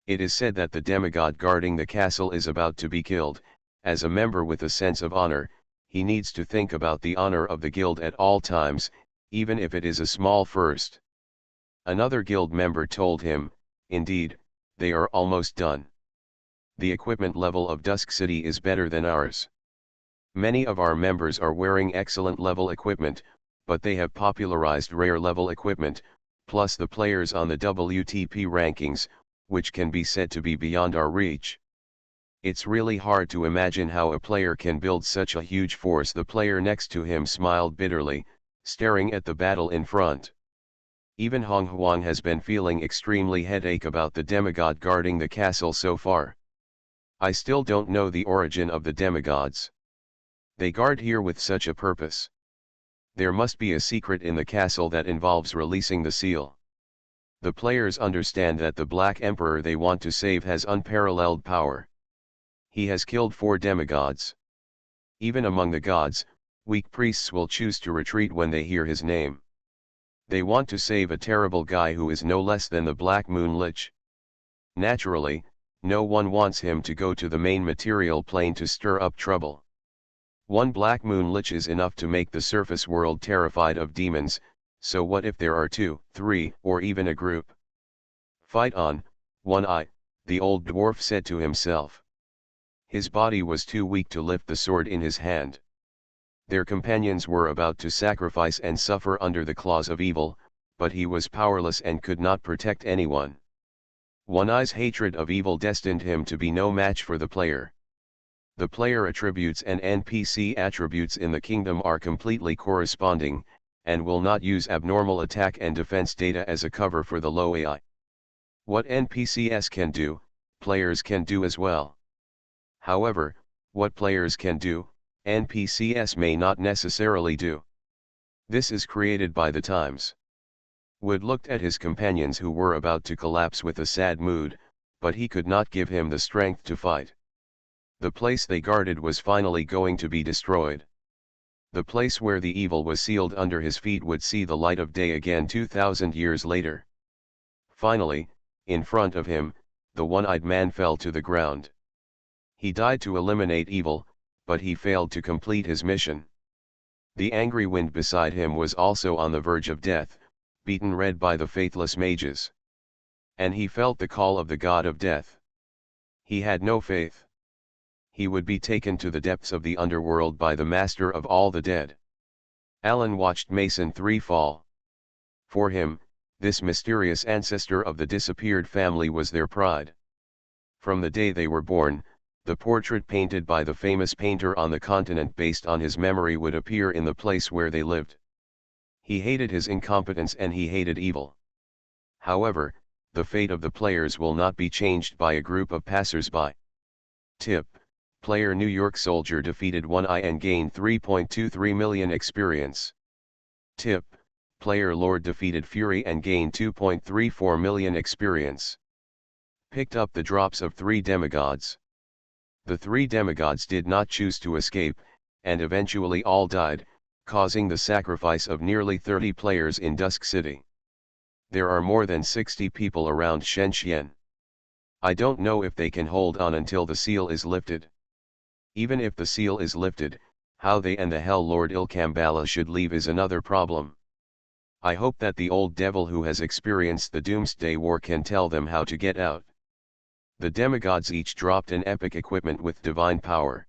It is said that the demigod guarding the castle is about to be killed. As a member with a sense of honor, he needs to think about the honor of the guild at all times, even if it is a small first. Another guild member told him, indeed, they are almost done. The equipment level of Dusk City is better than ours. Many of our members are wearing excellent level equipment, but they have popularized rare level equipment, plus the players on the WTP rankings, which can be said to be beyond our reach. It's really hard to imagine how a player can build such a huge force. The player next to him smiled bitterly, staring at the battle in front. Even Hong Huang has been feeling extremely headache about the demigod guarding the castle so far. I still don't know the origin of the demigods. They guard here with such a purpose. There must be a secret in the castle that involves releasing the seal. The players understand that the Black Emperor they want to save has unparalleled power. He has killed 4 demigods. Even among the gods, Weak priests will choose to retreat when they hear his name. They want to save a terrible guy who is no less than the Black Moon Lich. Naturally, no one wants him to go to the main material plane to stir up trouble. One Black Moon Lich is enough to make the surface world terrified of demons, so what if there are 2, 3, or even a group? Fight on, One-Eye, the old dwarf said to himself. His body was too weak to lift the sword in his hand. Their companions were about to sacrifice and suffer under the claws of evil, but he was powerless and could not protect anyone. One-Eye's hatred of evil destined him to be no match for the player. The player attributes and NPC attributes in the kingdom are completely corresponding, and will not use abnormal attack and defense data as a cover for the low AI. What NPCs can do, players can do as well. However, what players can do, NPCs may not necessarily do. This is created by the times. Wood looked at his companions who were about to collapse with a sad mood, but he could not give him the strength to fight. The place they guarded was finally going to be destroyed. The place where the evil was sealed under his feet would see the light of day again 2,000 years later. Finally, in front of him, the one-eyed man fell to the ground. He died to eliminate evil, but he failed to complete his mission. The angry wind beside him was also on the verge of death, beaten red by the faithless mages. And he felt the call of the god of death. He had no faith. He would be taken to the depths of the underworld by the master of all the dead. Alan watched Mason 3 fall. For him, this mysterious ancestor of the disappeared family was their pride. From the day they were born, the portrait painted by the famous painter on the continent based on his memory would appear in the place where they lived. He hated his incompetence and he hated evil. However, the fate of the players will not be changed by a group of passers-by. Tip: Player New York Soldier defeated One-Eye and gained 3.23 million experience. Tip: Player Lord defeated Fury and gained 2.34 million experience. Picked up the drops of 3 demigods. The 3 demigods did not choose to escape, and eventually all died, causing the sacrifice of nearly 30 players in Dusk City. There are more than 60 people around Shenzhen. I don't know if they can hold on until the seal is lifted. Even if the seal is lifted, how they and the Hell Lord Ilkambala should leave is another problem. I hope that the old devil who has experienced the Doomsday War can tell them how to get out. The demigods each dropped an epic equipment with divine power.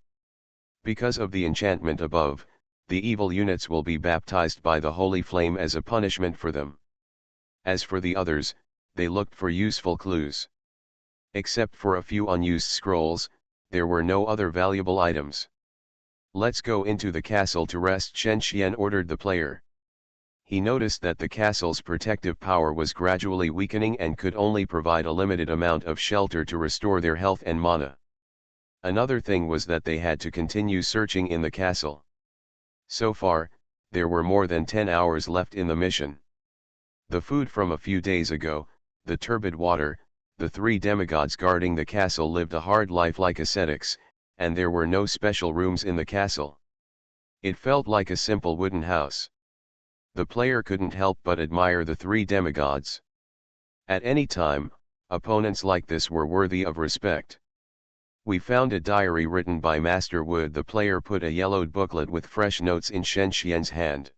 Because of the enchantment above, the evil units will be baptized by the holy flame as a punishment for them. As for the others, they looked for useful clues. Except for a few unused scrolls, there were no other valuable items. Let's go into the castle to rest, Shen Xian ordered the player. He noticed that the castle's protective power was gradually weakening and could only provide a limited amount of shelter to restore their health and mana. Another thing was that they had to continue searching in the castle. So far, there were more than 10 hours left in the mission. The food from a few days ago, the turbid water, the 3 demigods guarding the castle lived a hard life like ascetics, and there were no special rooms in the castle. It felt like a simple wooden house. The player couldn't help but admire the 3 demigods. At any time, opponents like this were worthy of respect. We found a diary written by Master Wood. The player put a yellowed booklet with fresh notes in Shen Xian's hand.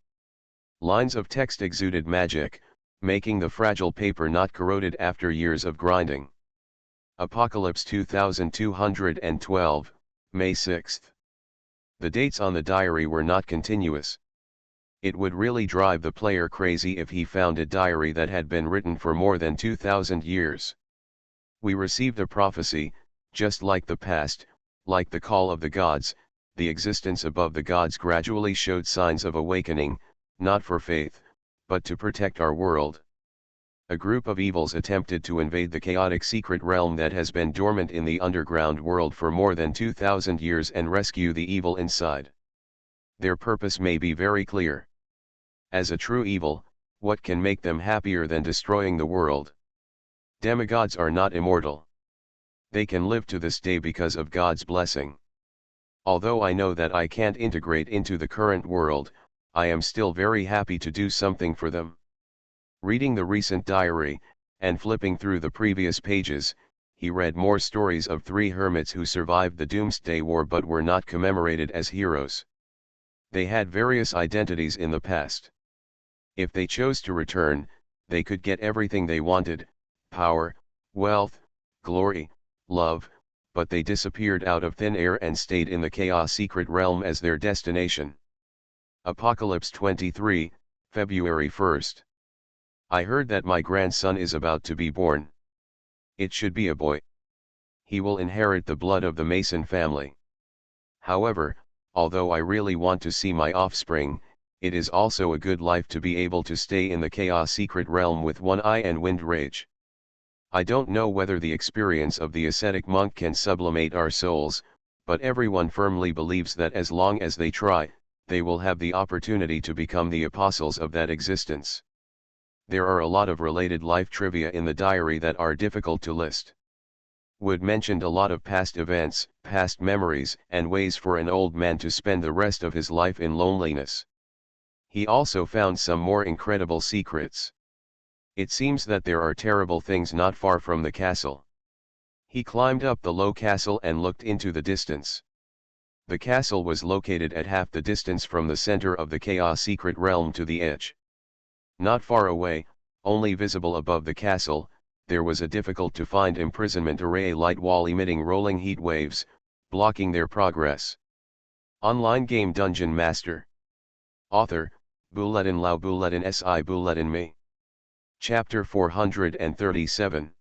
Lines of text exuded magic, making the fragile paper not corroded after years of grinding. Apocalypse 2212, May 6th. The dates on the diary were not continuous. It would really drive the player crazy if he found a diary that had been written for more than 2,000 years. We received a prophecy, just like the past, like the call of the gods, the existence above the gods gradually showed signs of awakening, not for faith, but to protect our world. A group of evils attempted to invade the chaotic secret realm that has been dormant in the underground world for more than 2,000 years and rescue the evil inside. Their purpose may be very clear. As a true evil, what can make them happier than destroying the world? Demigods are not immortal. They can live to this day because of God's blessing. Although I know that I can't integrate into the current world, I am still very happy to do something for them. Reading the recent diary, and flipping through the previous pages, he read more stories of 3 hermits who survived the Doomsday War but were not commemorated as heroes. They had various identities in the past. If they chose to return, they could get everything they wanted: power, wealth, glory, love, but they disappeared out of thin air and stayed in the Chaos Secret Realm as their destination. Apocalypse 23, February 1st. I heard that my grandson is about to be born. It should be a boy. He will inherit the blood of the Mason family. However, although I really want to see my offspring, it is also a good life to be able to stay in the Chaos Secret Realm with one eye and wind rage. I don't know whether the experience of the ascetic monk can sublimate our souls, but everyone firmly believes that as long as they try, they will have the opportunity to become the apostles of that existence. There are a lot of related life trivia in the diary that are difficult to list. Wood mentioned a lot of past events, past memories, and ways for an old man to spend the rest of his life in loneliness. He also found some more incredible secrets. It seems that there are terrible things not far from the castle. He climbed up the low castle and looked into the distance. The castle was located at half the distance from the center of the Chaos Secret Realm to the edge. Not far away, only visible above the castle, there was a difficult to find imprisonment array light wall emitting rolling heat waves, blocking their progress. Online game DungeonMaster. Author, Bulletin Lau Bulletin Si Bulletin Me. Chapter 437.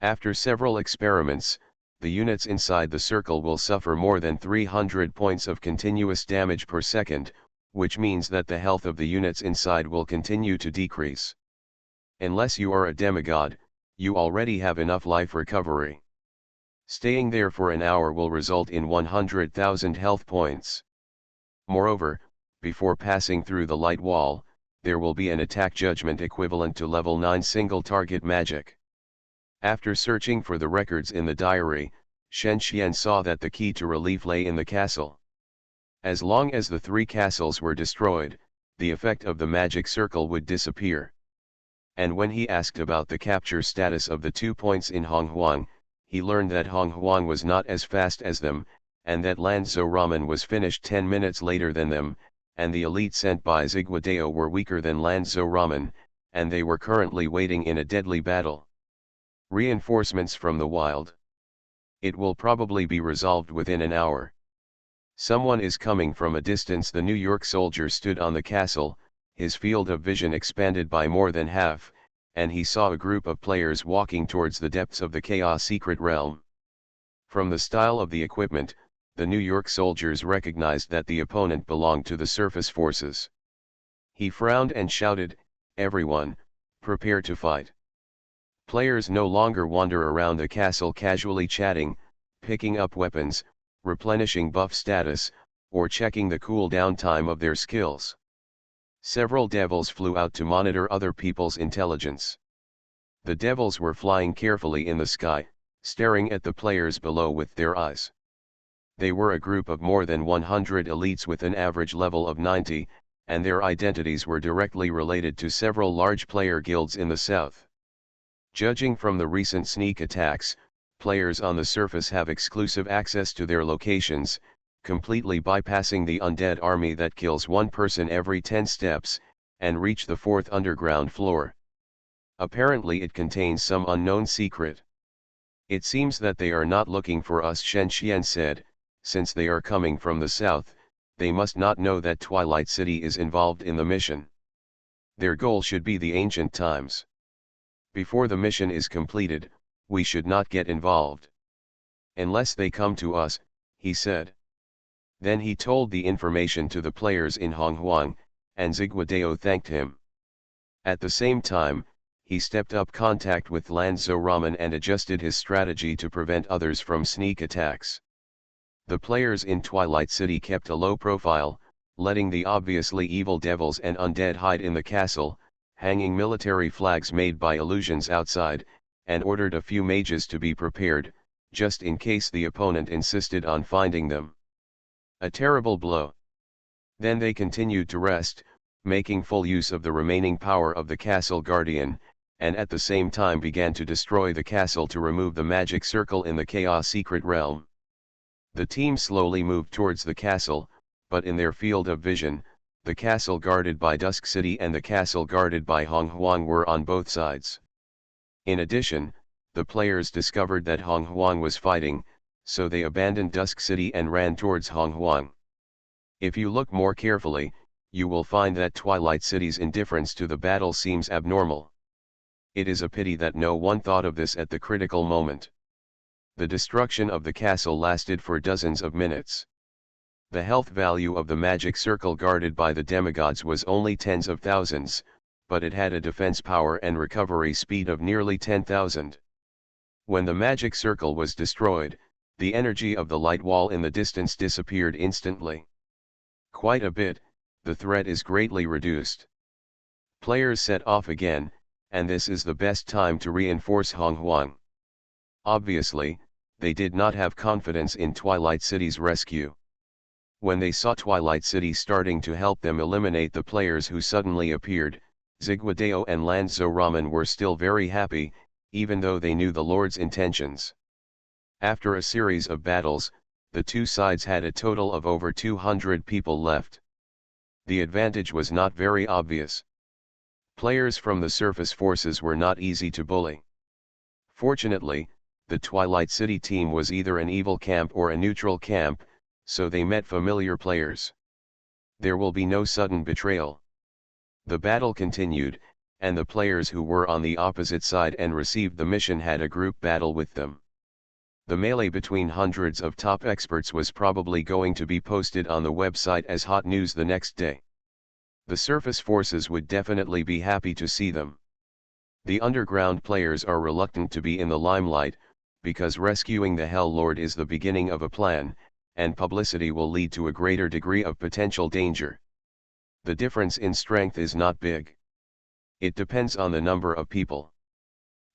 After several experiments, the units inside the circle will suffer more than 300 points of continuous damage per second, which means that the health of the units inside will continue to decrease. Unless you are a demigod, you already have enough life recovery. Staying there for an hour will result in 100,000 health points. Moreover, before passing through the light wall, there will be an attack judgment equivalent to level 9 single target magic. After searching for the records in the diary, Shen Xian saw that the key to relief lay in the castle. As long as the 3 castles were destroyed, the effect of the magic circle would disappear. And when he asked about the capture status of the 2 points in Honghuang, he learned that Honghuang was not as fast as them, and that Lanzhou Ramen was finished 10 minutes later than them, and the elite sent by Ziguadao were weaker than Lanzhou Ramen, and they were currently waiting in a deadly battle. Reinforcements from the wild. It will probably be resolved within an hour. Someone is coming from a distance. The New York soldier stood on the castle, his field of vision expanded by more than half, and he saw a group of players walking towards the depths of the Chaos Secret Realm. From the style of the equipment, the New York soldiers recognized that the opponent belonged to the surface forces. He frowned and shouted, "Everyone, prepare to fight." Players no longer wander around the castle casually chatting, picking up weapons, replenishing buff status, or checking the cooldown time of their skills. Several devils flew out to monitor other people's intelligence. The devils were flying carefully in the sky, staring at the players below with their eyes. They were a group of more than 100 elites with an average level of 90, and their identities were directly related to several large player guilds in the south. Judging from the recent sneak attacks, players on the surface have exclusive access to their locations, completely bypassing the undead army that kills one person every 10 steps, and reach the 4th underground floor. Apparently it contains some unknown secret. It seems that they are not looking for us, Shen Xian said. Since they are coming from the south, they must not know that Twilight City is involved in the mission. Their goal should be the ancient times. Before the mission is completed, we should not get involved. Unless they come to us, he said. Then he told the information to the players in Honghuang, and Ziguadao thanked him. At the same time, he stepped up contact with Lanzhou Ramen and adjusted his strategy to prevent others from sneak attacks. The players in Twilight City kept a low profile, letting the obviously evil devils and undead hide in the castle, hanging military flags made by illusions outside, and ordered a few mages to be prepared, just in case the opponent insisted on finding them. A terrible blow. Then they continued to rest, making full use of the remaining power of the castle guardian, and at the same time began to destroy the castle to remove the magic circle in the chaos secret realm. The team slowly moved towards the castle, but in their field of vision, the castle guarded by Dusk City and the castle guarded by Hong Huang were on both sides. In addition, the players discovered that Hong Huang was fighting, so they abandoned Dusk City and ran towards Hong Huang. If you look more carefully, you will find that Twilight City's indifference to the battle seems abnormal. It is a pity that no one thought of this at the critical moment. The destruction of the castle lasted for dozens of minutes. The health value of the magic circle guarded by the demigods was only tens of thousands, but it had a defense power and recovery speed of nearly 10,000. When the magic circle was destroyed, the energy of the light wall in the distance disappeared instantly. Quite a bit, the threat is greatly reduced. Players set off again, and this is the best time to reinforce Hong Huang. Obviously, they did not have confidence in Twilight City's rescue. When they saw Twilight City starting to help them eliminate the players who suddenly appeared, Ziguadeo and Lanzo Ramen were still very happy, even though they knew the Lord's intentions. After a series of battles, the two sides had a total of over 200 people left. The advantage was not very obvious. Players from the surface forces were not easy to bully. Fortunately, the Twilight City team was either an evil camp or a neutral camp, so they met familiar players. There will be no sudden betrayal. The battle continued, and the players who were on the opposite side and received the mission had a group battle with them. The melee between hundreds of top experts was probably going to be posted on the website as hot news the next day. The surface forces would definitely be happy to see them. The underground players are reluctant to be in the limelight, because rescuing the Hell Lord is the beginning of a plan, and publicity will lead to a greater degree of potential danger. The difference in strength is not big. It depends on the number of people.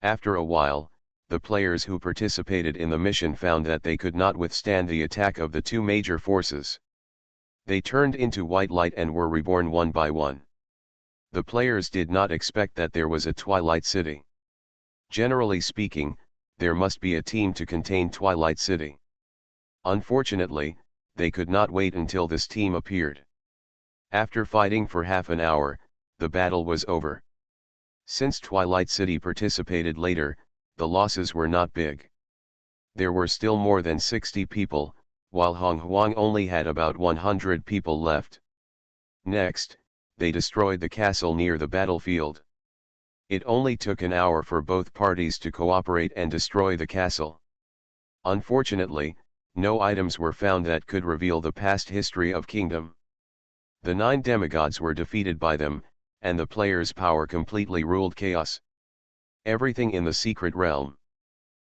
After a while, the players who participated in the mission found that they could not withstand the attack of the two major forces. They turned into white light and were reborn one by one. The players did not expect that there was a Twilight City. Generally speaking, there must be a team to contain Twilight City. Unfortunately, they could not wait until this team appeared. After fighting for half an hour, the battle was over. Since Twilight City participated later, the losses were not big. There were still more than 60 people, while Hong Huang only had about 100 people left. Next, they destroyed the castle near the battlefield. It only took an hour for both parties to cooperate and destroy the castle. Unfortunately, no items were found that could reveal the past history of Kingdom. The 9 demigods were defeated by them, and the players' power completely ruled chaos. Everything in the secret realm.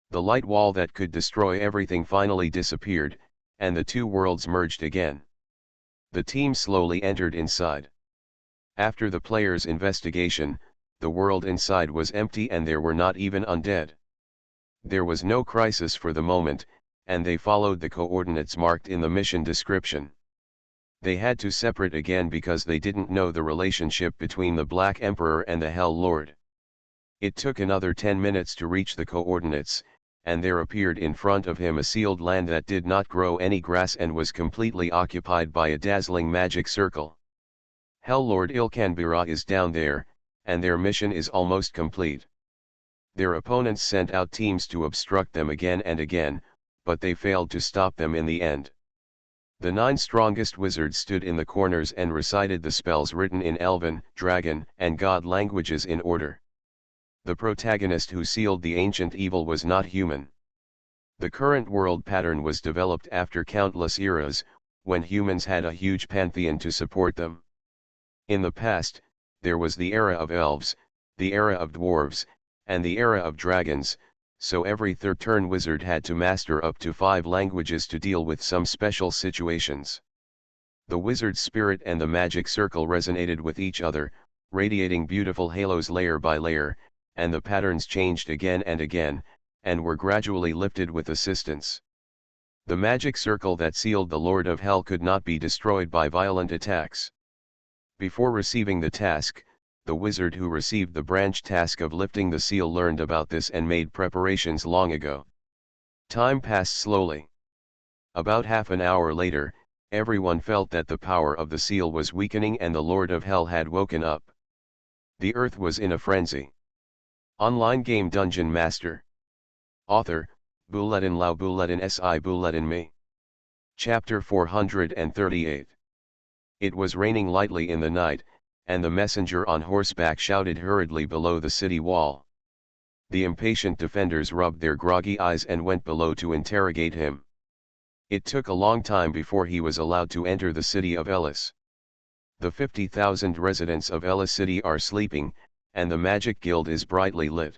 The light wall that could destroy everything finally disappeared, and the two worlds merged again. The team slowly entered inside. After the players' investigation, the world inside was empty and there were not even undead. There was no crisis for the moment, and they followed the coordinates marked in the mission description. They had to separate again because they didn't know the relationship between the Black Emperor and the Hell Lord. It took another 10 minutes to reach the coordinates, and there appeared in front of him a sealed land that did not grow any grass and was completely occupied by a dazzling magic circle. Hell Lord Ilkanbira is down there, and their mission is almost complete. Their opponents sent out teams to obstruct them again and again, but they failed to stop them in the end. The 9 strongest wizards stood in the corners and recited the spells written in Elven, Dragon, and God languages in order. The protagonist who sealed the ancient evil was not human. The current world pattern was developed after countless eras, when humans had a huge pantheon to support them. In the past, there was the era of elves, the era of dwarves, and the era of dragons, so every third-turn wizard had to master up to 5 languages to deal with some special situations. The wizard's spirit and the magic circle resonated with each other, radiating beautiful halos layer by layer, and the patterns changed again and again, and were gradually lifted with assistance. The magic circle that sealed the Lord of Hell could not be destroyed by violent attacks. Before receiving the task, the wizard who received the branch task of lifting the seal learned about this and made preparations long ago. Time passed slowly. About half an hour later, everyone felt that the power of the seal was weakening and the Lord of Hell had woken up. The earth was in a frenzy. Online game Dungeon Master. Author, Bulletin Lao Bulletin Si Bulletin Me. Chapter 438. It was raining lightly in the night, and the messenger on horseback shouted hurriedly below the city wall. The impatient defenders rubbed their groggy eyes and went below to interrogate him. It took a long time before he was allowed to enter the city of Ellis. The 50,000 residents of Ellis City are sleeping, and the magic guild is brightly lit.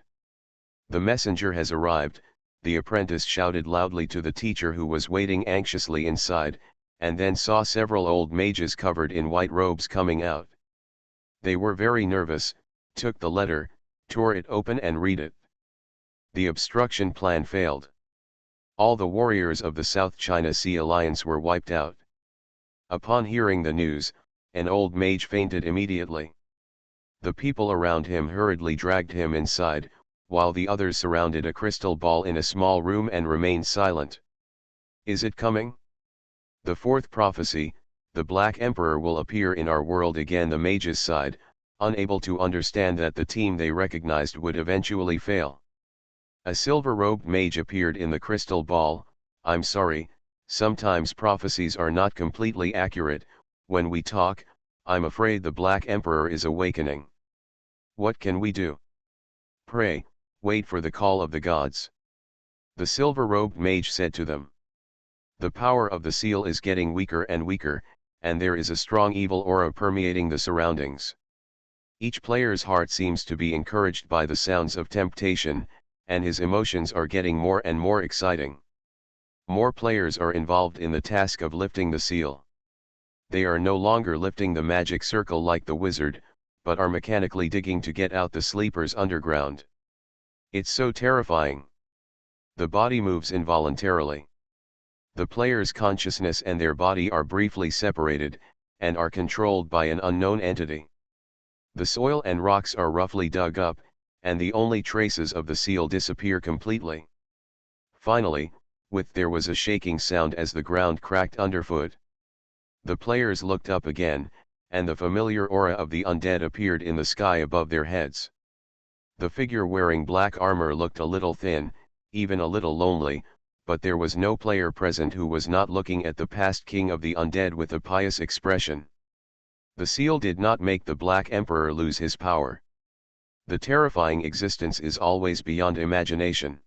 The messenger has arrived, the apprentice shouted loudly to the teacher who was waiting anxiously inside, and then saw several old mages covered in white robes coming out. They were very nervous, took the letter, tore it open and read it. The obstruction plan failed. All the warriors of the South China Sea Alliance were wiped out. Upon hearing the news, an old mage fainted immediately. The people around him hurriedly dragged him inside, while the others surrounded a crystal ball in a small room and remained silent. Is it coming? The fourth prophecy, the Black Emperor will appear in our world again. The mages sighed, unable to understand that the team they recognized would eventually fail. A silver-robed mage appeared in the crystal ball. I'm sorry, sometimes prophecies are not completely accurate. When we talk, I'm afraid the Black Emperor is awakening. What can we do? Pray, wait for the call of the gods. The silver-robed mage said to them. The power of the seal is getting weaker and weaker, and there is a strong evil aura permeating the surroundings. Each player's heart seems to be encouraged by the sounds of temptation, and his emotions are getting more and more exciting. More players are involved in the task of lifting the seal. They are no longer lifting the magic circle like the wizard, but are mechanically digging to get out the sleepers underground. It's so terrifying. The body moves involuntarily. The player's consciousness and their body are briefly separated, and are controlled by an unknown entity. The soil and rocks are roughly dug up, and the only traces of the seal disappear completely. Finally, there was a shaking sound as the ground cracked underfoot. The players looked up again, and the familiar aura of the undead appeared in the sky above their heads. The figure wearing black armor looked a little thin, even a little lonely, but there was no player present who was not looking at the past king of the undead with a pious expression. The seal did not make the Black Emperor lose his power. The terrifying existence is always beyond imagination.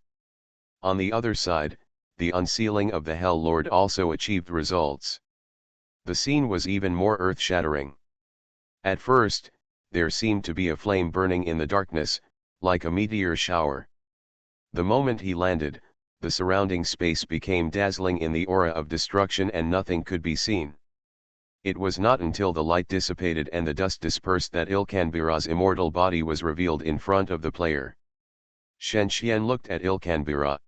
On the other side, the unsealing of the Hell Lord also achieved results. The scene was even more earth-shattering. At first, there seemed to be a flame burning in the darkness, like a meteor shower. The moment he landed, the surrounding space became dazzling in the aura of destruction and nothing could be seen. It was not until the light dissipated and the dust dispersed that Ilkanbira's immortal body was revealed in front of the player. Shen Xian looked at Ilkanbira.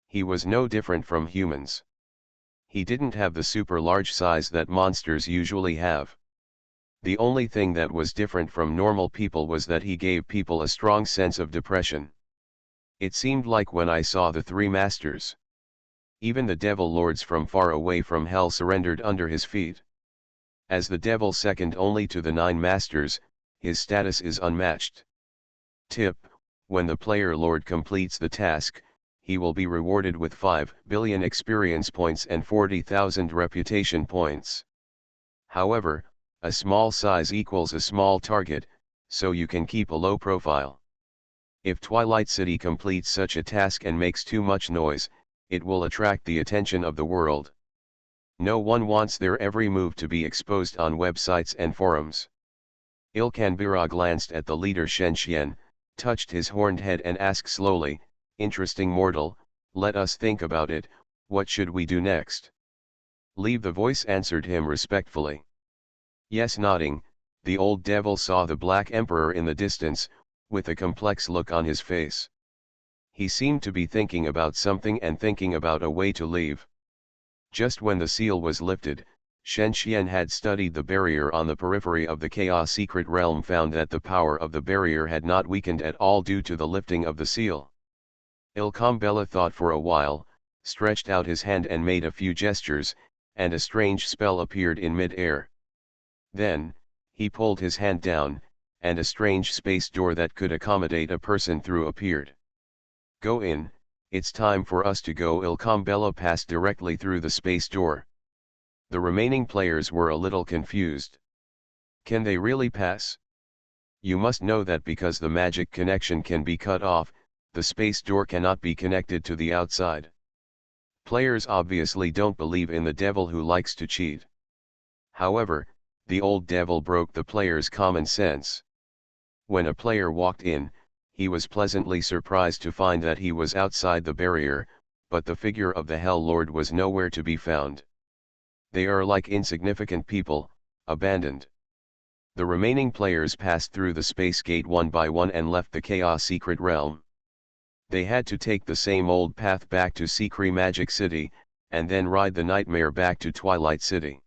He was no different from humans. He didn't have the super large size that monsters usually have. The only thing that was different from normal people was that he gave people a strong sense of depression. It seemed like when I saw the three masters. Even the devil lords from far away from hell surrendered under his feet. As the devil second only to the 9 masters, his status is unmatched. Tip: when the player lord completes the task, he will be rewarded with 5 billion experience points and 40,000 reputation points. However, a small size equals a small target, so you can keep a low profile. If Twilight City completes such a task and makes too much noise, it will attract the attention of the world. No one wants their every move to be exposed on websites and forums. Ilkanbira glanced at the leader Shen Xian, touched his horned head and asked slowly, "Interesting mortal, let us think about it, what should we do next?" Leave the voice answered him respectfully. Yes, nodding, the old devil saw the Black Emperor in the distance, with a complex look on his face. He seemed to be thinking about something and thinking about a way to leave. Just when the seal was lifted, Shen Xian had studied the barrier on the periphery of the Chaos Secret Realm, found that the power of the barrier had not weakened at all due to the lifting of the seal. Ilkambela thought for a while, stretched out his hand and made a few gestures, and a strange spell appeared in mid-air. Then, he pulled his hand down, and a strange space door that could accommodate a person through appeared. "Go in, it's time for us to go." Ilkambela passed directly through the space door. The remaining players were a little confused. Can they really pass? You must know that because the magic connection can be cut off, the space door cannot be connected to the outside. Players obviously don't believe in the devil who likes to cheat. However, the old devil broke the players' common sense. When a player walked in, he was pleasantly surprised to find that he was outside the barrier, but the figure of the Hell Lord was nowhere to be found. They are like insignificant people, abandoned. The remaining players passed through the space gate one by one and left the Chaos Secret Realm. They had to take the same old path back to Secret Magic City, and then ride the Nightmare back to Twilight City.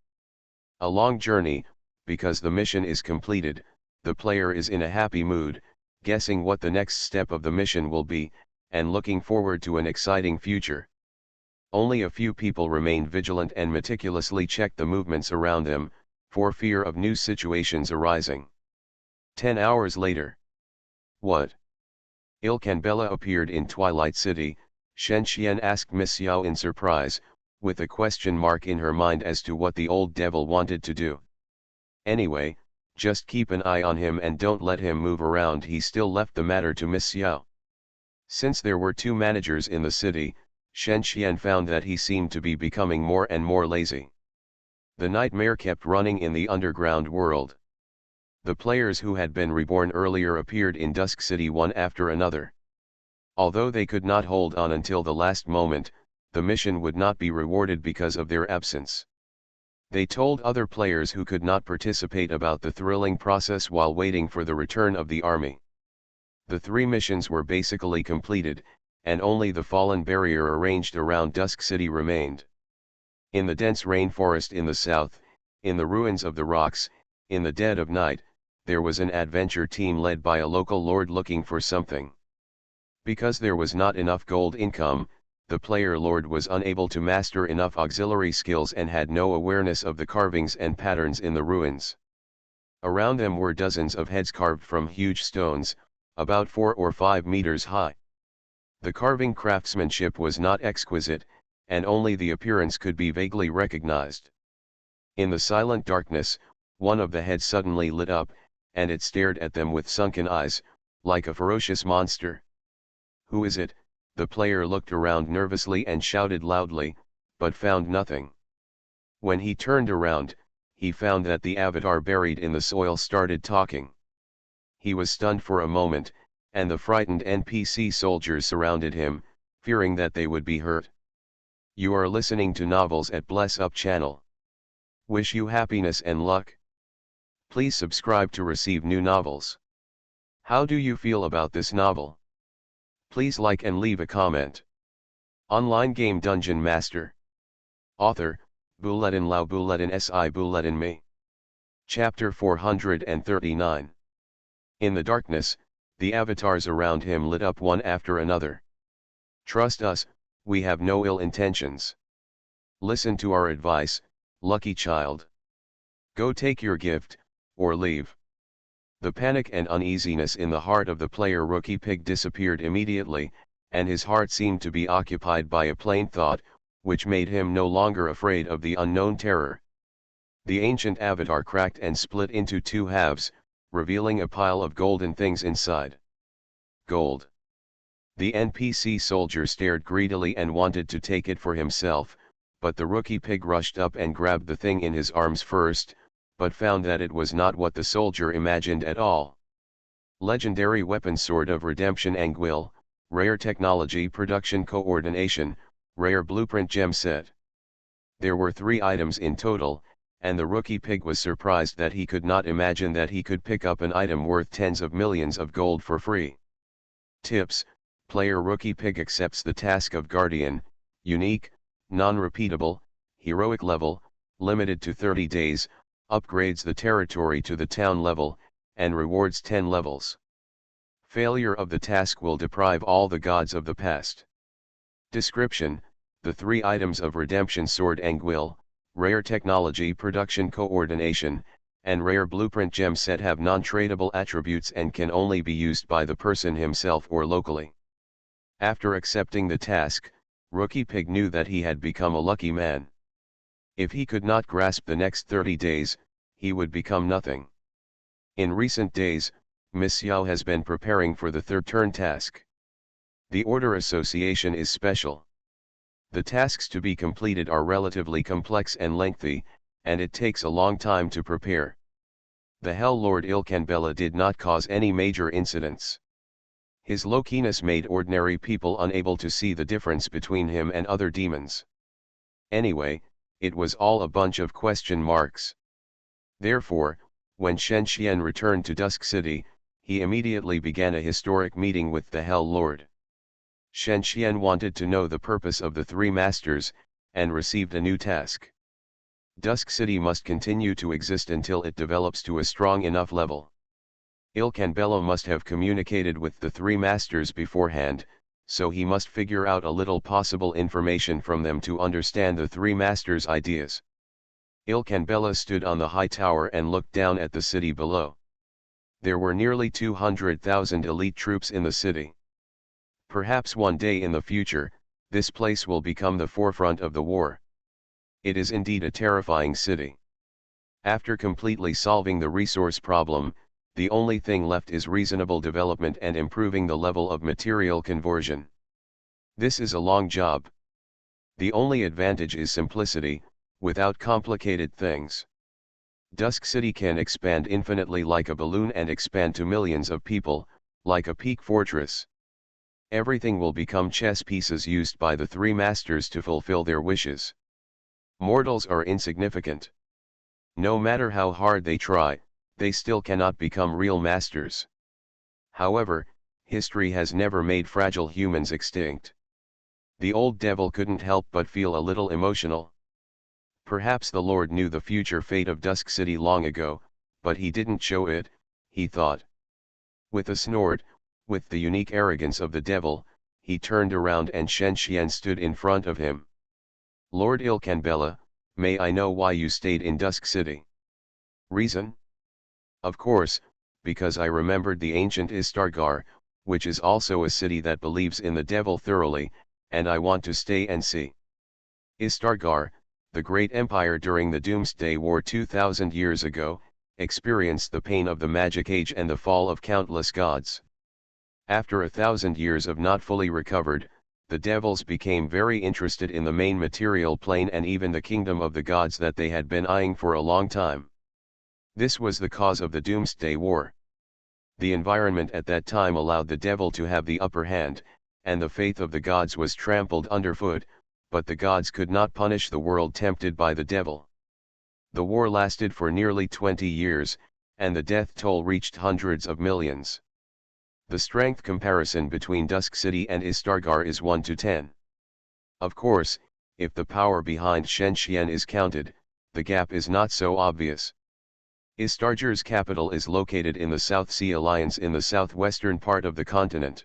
A long journey, because the mission is completed, the player is in a happy mood, guessing what the next step of the mission will be, and looking forward to an exciting future. Only a few people remained vigilant and meticulously checked the movements around them, for fear of new situations arising. 10 hours later. What? Ilkambela appeared in Twilight City. Shen Xian asked Miss Xiao in surprise, with a question mark in her mind as to what the old devil wanted to do. Anyway, just keep an eye on him and don't let him move around. He still left the matter to Miss Xiao. Since there were two managers in the city, Shen Xian found that he seemed to be becoming more and more lazy. The nightmare kept running in the underground world. The players who had been reborn earlier appeared in Dusk City one after another. Although they could not hold on until the last moment, the mission would not be rewarded because of their absence. They told other players who could not participate about the thrilling process while waiting for the return of the army. The 3 missions were basically completed, and only the fallen barrier arranged around Dusk City remained. In the dense rainforest in the south, in the ruins of the rocks, in the dead of night, there was an adventure team led by a local lord looking for something. Because there was not enough gold income, the player lord was unable to master enough auxiliary skills and had no awareness of the carvings and patterns in the ruins. Around them were dozens of heads carved from huge stones, about 4 or 5 meters high. The carving craftsmanship was not exquisite, and only the appearance could be vaguely recognized. In the silent darkness, one of the heads suddenly lit up, and it stared at them with sunken eyes, like a ferocious monster. "Who is it?" The player looked around nervously and shouted loudly, but found nothing. When he turned around, he found that the avatar buried in the soil started talking. He was stunned for a moment, and the frightened NPC soldiers surrounded him, fearing that they would be hurt. You are listening to Novels at Bless Up channel. Wish you happiness and luck. Please subscribe to receive new novels. How do you feel about this novel? Please like and leave a comment. Online game Dungeon Master. Author, Bulletin Lao Bulletin Si Bulletin Me. Chapter 439. In the darkness, the avatars around him lit up one after another. Trust us, we have no ill intentions. Listen to our advice, lucky child. Go take your gift, or leave. The panic and uneasiness in the heart of the player Rookie Pig disappeared immediately, and his heart seemed to be occupied by a plain thought, which made him no longer afraid of the unknown terror. The ancient avatar cracked and split into 2 halves, revealing a pile of golden things inside. Gold. The NPC soldier stared greedily and wanted to take it for himself, but the Rookie Pig rushed up and grabbed the thing in his arms first, but found that it was not what the soldier imagined at all. Legendary weapon Sword of Redemption Anguille, rare technology production coordination, rare blueprint gem set. There were 3 items in total, and the Rookie Pig was surprised that he could not imagine that he could pick up an item worth tens of millions of gold for free. Tips: player Rookie Pig accepts the task of Guardian, unique, non-repeatable, heroic level, limited to 30 days, upgrades the territory to the town level, and rewards 10 levels. Failure of the task will deprive all the gods of the past. Description: the 3 items of Redemption Sword Anguille, Rare Technology Production Coordination, and Rare Blueprint Gem Set have non-tradable attributes and can only be used by the person himself or locally. After accepting the task, Rookie Pig knew that he had become a lucky man. If he could not grasp the next 30 days, he would become nothing. In recent days, Miss Yao has been preparing for the 3rd turn task. The Order Association is special. The tasks to be completed are relatively complex and lengthy, and it takes a long time to prepare. The Hell Lord Ilkanbella did not cause any major incidents. His low-keyness made ordinary people unable to see the difference between him and other demons. Anyway, it was all a bunch of question marks. Therefore, when Shen Xian returned to Dusk City, he immediately began a historic meeting with the Hell Lord. Shen Xian wanted to know the purpose of the 3 masters, and received a new task. Dusk City must continue to exist until it develops to a strong enough level. Ilkanbella must have communicated with the 3 masters beforehand, so he must figure out a little possible information from them to understand the 3 masters' ideas. Ilkanbella stood on the high tower and looked down at the city below. There were nearly 200,000 elite troops in the city. Perhaps one day in the future, this place will become the forefront of the war. It is indeed a terrifying city. After completely solving the resource problem, the only thing left is reasonable development and improving the level of material conversion. This is a long job. The only advantage is simplicity, without complicated things. Dusk City can expand infinitely like a balloon and expand to millions of people, like a peak fortress. Everything will become chess pieces used by the 3 masters to fulfill their wishes. Mortals are insignificant. No matter how hard they try, they still cannot become real masters. However, history has never made fragile humans extinct. The old devil couldn't help but feel a little emotional. Perhaps the Lord knew the future fate of Dusk City long ago, but he didn't show it, he thought. With a snort, with the unique arrogance of the devil, he turned around and Shen Xian stood in front of him. Lord Ilkanbella, may I know why you stayed in Dusk City? Reason? Of course, because I remembered the ancient Istargar, which is also a city that believes in the devil thoroughly, and I want to stay and see. Istargar, the great empire during the Doomsday War 2000 years ago, experienced the pain of the Magic Age and the fall of countless gods. After 1,000 years of not fully recovered, the devils became very interested in the main material plane and even the kingdom of the gods that they had been eyeing for a long time. This was the cause of the Doomsday War. The environment at that time allowed the devil to have the upper hand, and the faith of the gods was trampled underfoot, but the gods could not punish the world tempted by the devil. The war lasted for nearly 20 years, and the death toll reached hundreds of millions. The strength comparison between Dusk City and Istargar is 1 to 10. Of course, if the power behind Shen Xian is counted, the gap is not so obvious. Istargar's capital is located in the South Sea Alliance in the southwestern part of the continent.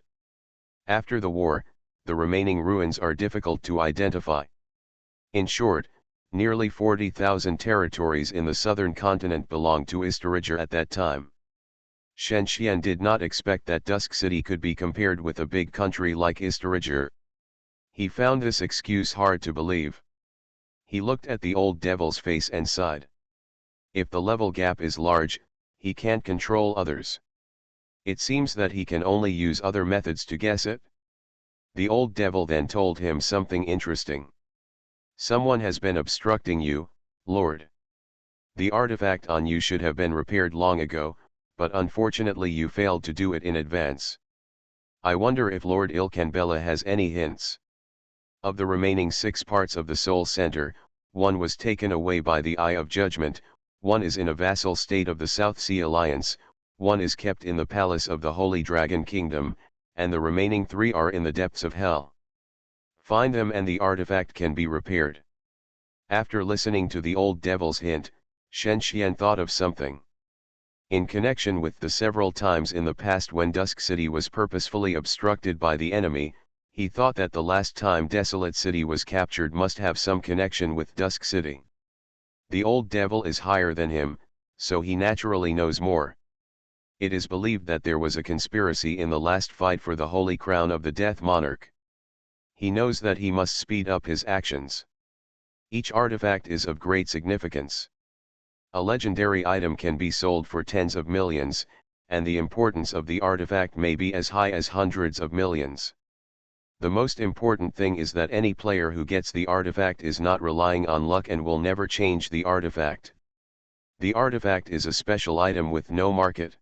After the war, the remaining ruins are difficult to identify. In short, nearly 40,000 territories in the southern continent belonged to Istargar at that time. Shen Xian did not expect that Dusk City could be compared with a big country like Istargar. He found this excuse hard to believe. He looked at the old devil's face and sighed. If the level gap is large, he can't control others. It seems that he can only use other methods to guess it. The old devil then told him something interesting. Someone has been obstructing you, Lord. The artifact on you should have been repaired long ago, but unfortunately you failed to do it in advance. I wonder if Lord Ilkanbella has any hints. Of the remaining 6 parts of the Soul Center, 1 was taken away by the Eye of Judgment, 1 is in a vassal state of the South Sea Alliance, 1 is kept in the palace of the Holy Dragon Kingdom, and the remaining 3 are in the depths of hell. Find them and the artifact can be repaired. After listening to the old devil's hint, Shen Xian thought of something. In connection with the several times in the past when Dusk City was purposefully obstructed by the enemy, he thought that the last time Desolate City was captured must have some connection with Dusk City. The old devil is higher than him, so he naturally knows more. It is believed that there was a conspiracy in the last fight for the Holy Crown of the Death Monarch. He knows that he must speed up his actions. Each artifact is of great significance. A legendary item can be sold for tens of millions, and the importance of the artifact may be as high as hundreds of millions. The most important thing is that any player who gets the artifact is not relying on luck and will never change the artifact. The artifact is a special item with no market.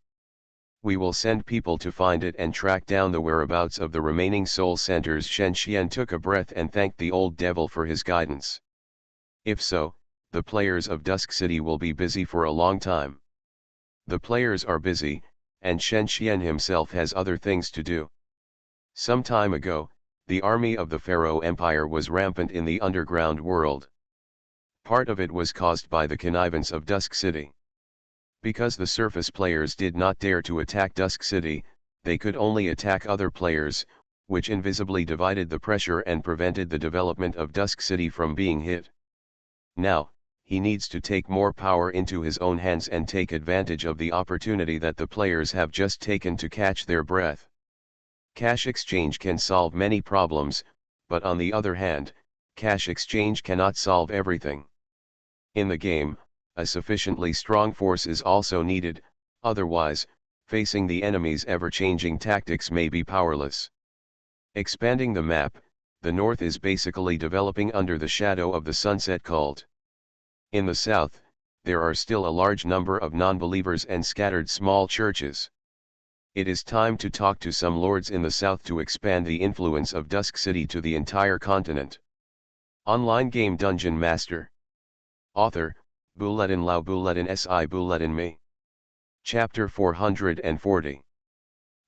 We will send people to find it and track down the whereabouts of the remaining soul centers. Shen Xian took a breath and thanked the old devil for his guidance. If so, the players of Dusk City will be busy for a long time. The players are busy, and Shen Xian himself has other things to do. Some time ago, the army of the Pharaoh Empire was rampant in the underground world. Part of it was caused by the connivance of Dusk City. Because the surface players did not dare to attack Dusk City, they could only attack other players, which invisibly divided the pressure and prevented the development of Dusk City from being hit. Now, he needs to take more power into his own hands and take advantage of the opportunity that the players have just taken to catch their breath. Cash exchange can solve many problems, but on the other hand, cash exchange cannot solve everything. In the game, a sufficiently strong force is also needed, otherwise, facing the enemy's ever-changing tactics may be powerless. Expanding the map, the north is basically developing under the shadow of the Sunset Cult. In the south, there are still a large number of non-believers and scattered small churches. It is time to talk to some lords in the south to expand the influence of Dusk City to the entire continent. Online game DungeonMaster. Author, Bulletin Lao Bulletin Si Bulletin Me. Chapter 440.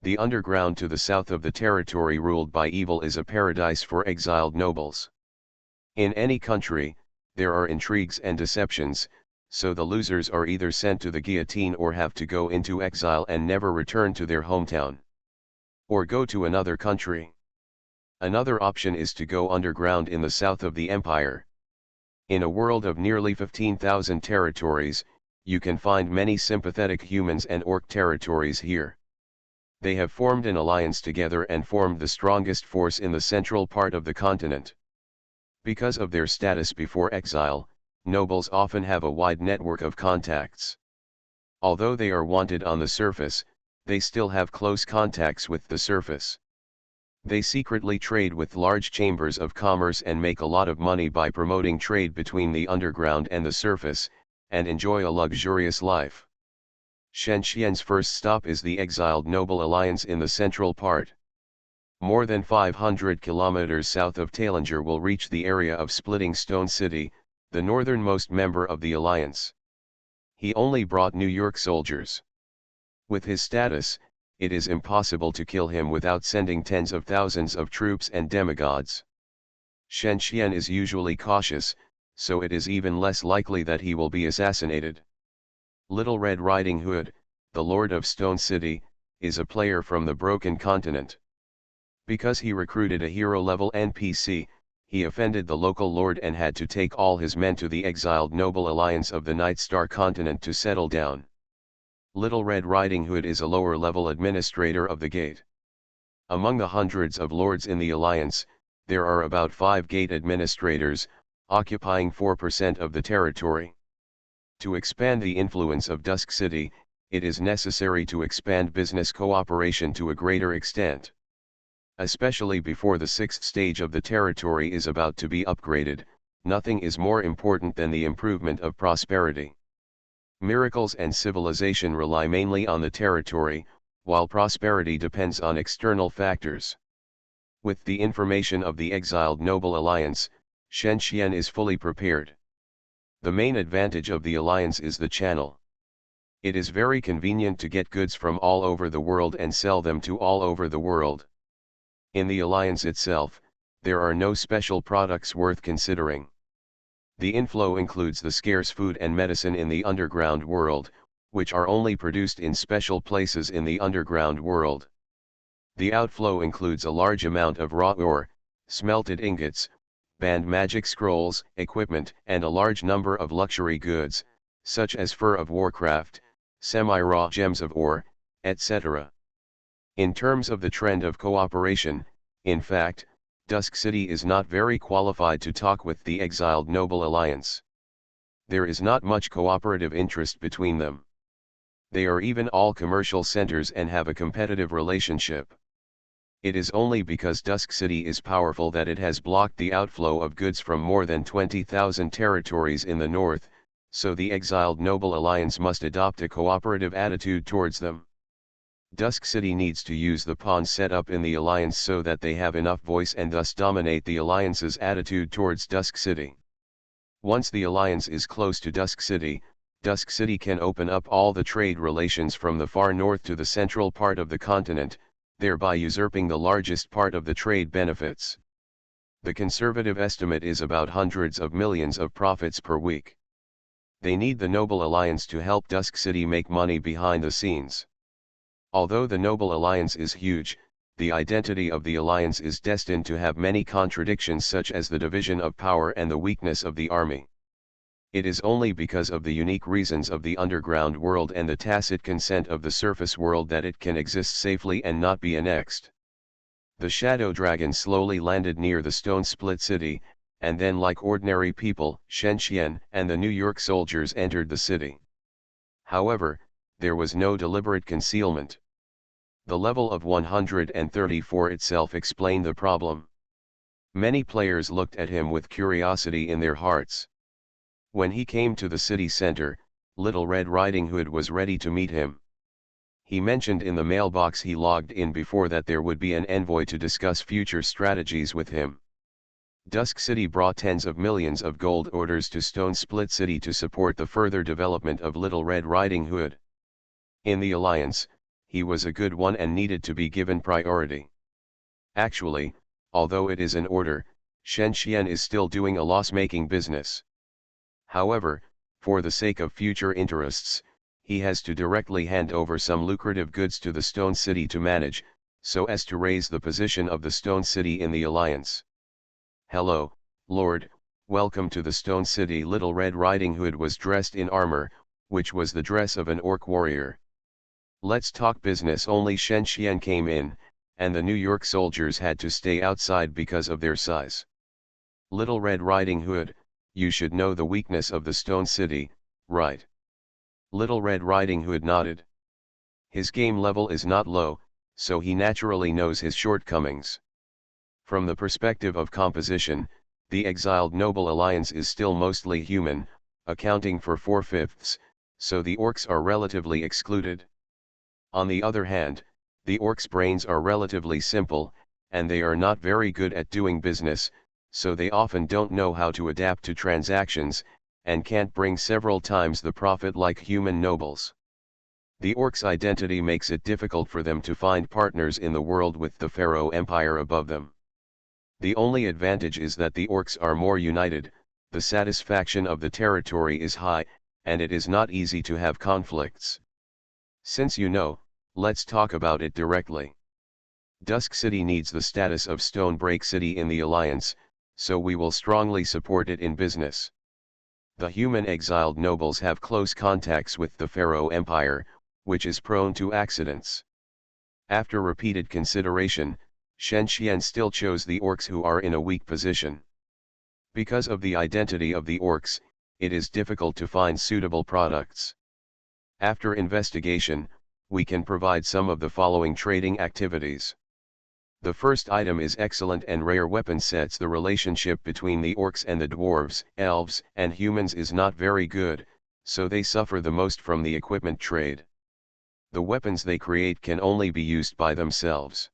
The underground to the south of the territory ruled by evil is a paradise for exiled nobles. In any country, there are intrigues and deceptions, so the losers are either sent to the guillotine or have to go into exile and never return to their hometown. Or go to another country. Another option is to go underground in the south of the empire. In a world of nearly 15,000 territories, you can find many sympathetic humans and orc territories here. They have formed an alliance together and formed the strongest force in the central part of the continent. Because of their status before exile, nobles often have a wide network of contacts. Although they are wanted on the surface, they still have close contacts with the surface. They secretly trade with large chambers of commerce and make a lot of money by promoting trade between the underground and the surface, and enjoy a luxurious life. Shen Xian's first stop is the Exiled Noble Alliance in the central part. More than 500 kilometers south of Talinger will reach the area of Splitting Stone City, the northernmost member of the alliance. He only brought New York soldiers. With his status, it is impossible to kill him without sending tens of thousands of troops and demigods. Shen Xian is usually cautious, so it is even less likely that he will be assassinated. Little Red Riding Hood, the Lord of Stone City, is a player from the Broken Continent. Because he recruited a hero-level NPC, he offended the local lord and had to take all his men to the Exiled Noble Alliance of the Nightstar Continent to settle down. Little Red Riding Hood is a lower-level administrator of the gate. Among the hundreds of lords in the alliance, there are about 5 gate administrators, occupying 4% of the territory. To expand the influence of Dusk City, it is necessary to expand business cooperation to a greater extent. Especially before the 6th stage of the territory is about to be upgraded, nothing is more important than the improvement of prosperity. Miracles and civilization rely mainly on the territory, while prosperity depends on external factors. With the information of the Exiled Noble Alliance, Shen Xian is fully prepared. The main advantage of the alliance is the channel. It is very convenient to get goods from all over the world and sell them to all over the world. In the alliance itself, there are no special products worth considering. The inflow includes the scarce food and medicine in the underground world, which are only produced in special places in the underground world. The outflow includes a large amount of raw ore, smelted ingots, banned magic scrolls, equipment, and a large number of luxury goods, such as fur of warcraft, semi-raw gems of ore, etc. In terms of the trend of cooperation, in fact, Dusk City is not very qualified to talk with the exiled Noble Alliance. There is not much cooperative interest between them. They are even all commercial centers and have a competitive relationship. It is only because Dusk City is powerful that it has blocked the outflow of goods from more than 20,000 territories in the north, so the exiled Noble Alliance must adopt a cooperative attitude towards them. Dusk City needs to use the pawns set up in the alliance so that they have enough voice and thus dominate the alliance's attitude towards Dusk City. Once the alliance is close to Dusk City can open up all the trade relations from the far north to the central part of the continent, thereby usurping the largest part of the trade benefits. The conservative estimate is about hundreds of millions of profits per week. They need the Noble Alliance to help Dusk City make money behind the scenes. Although the Noble Alliance is huge, the identity of the alliance is destined to have many contradictions, such as the division of power and the weakness of the army. It is only because of the unique reasons of the underground world and the tacit consent of the surface world that it can exist safely and not be annexed. The Shadow Dragon slowly landed near the Stone Split City, and then, like ordinary people, Shen Xian and the New York soldiers entered the city. However, there was no deliberate concealment. The level of 134 itself explained the problem. Many players looked at him with curiosity in their hearts. When he came to the city center, Little Red Riding Hood was ready to meet him. He mentioned in the mailbox he logged in before that there would be an envoy to discuss future strategies with him. Dusk City brought tens of millions of gold orders to Stone Split City to support the further development of Little Red Riding Hood. In the alliance, he was a good one and needed to be given priority. Actually, although it is an order, Shen Xian is still doing a loss-making business. However, for the sake of future interests, he has to directly hand over some lucrative goods to the Stone City to manage, so as to raise the position of the Stone City in the alliance. "Hello, Lord, welcome to the Stone City." Little Red Riding Hood was dressed in armor, which was the dress of an orc warrior. "Let's talk business." Only Shen Xian came in, and the New York soldiers had to stay outside because of their size. "Little Red Riding Hood, you should know the weakness of the Stone City, right?" Little Red Riding Hood nodded. His game level is not low, so he naturally knows his shortcomings. From the perspective of composition, the exiled Noble Alliance is still mostly human, accounting for 4/5, so the orcs are relatively excluded. On the other hand, the orcs' brains are relatively simple, and they are not very good at doing business, so they often don't know how to adapt to transactions, and can't bring several times the profit like human nobles. The orcs' identity makes it difficult for them to find partners in the world with the Pharaoh Empire above them. The only advantage is that the orcs are more united, the satisfaction of the territory is high, and it is not easy to have conflicts. Since you know, let's talk about it directly. Dusk City needs the status of Stonebreak City in the Alliance, so we will strongly support it in business. The human exiled nobles have close contacts with the Pharaoh Empire, which is prone to accidents. After repeated consideration, Shen Xian still chose the orcs, who are in a weak position. Because of the identity of the orcs, it is difficult to find suitable products. After investigation, we can provide some of the following trading activities. The first item is excellent and rare weapon sets. The relationship between the orcs and the dwarves, elves, and humans is not very good, so they suffer the most from the equipment trade. The weapons they create can only be used by themselves.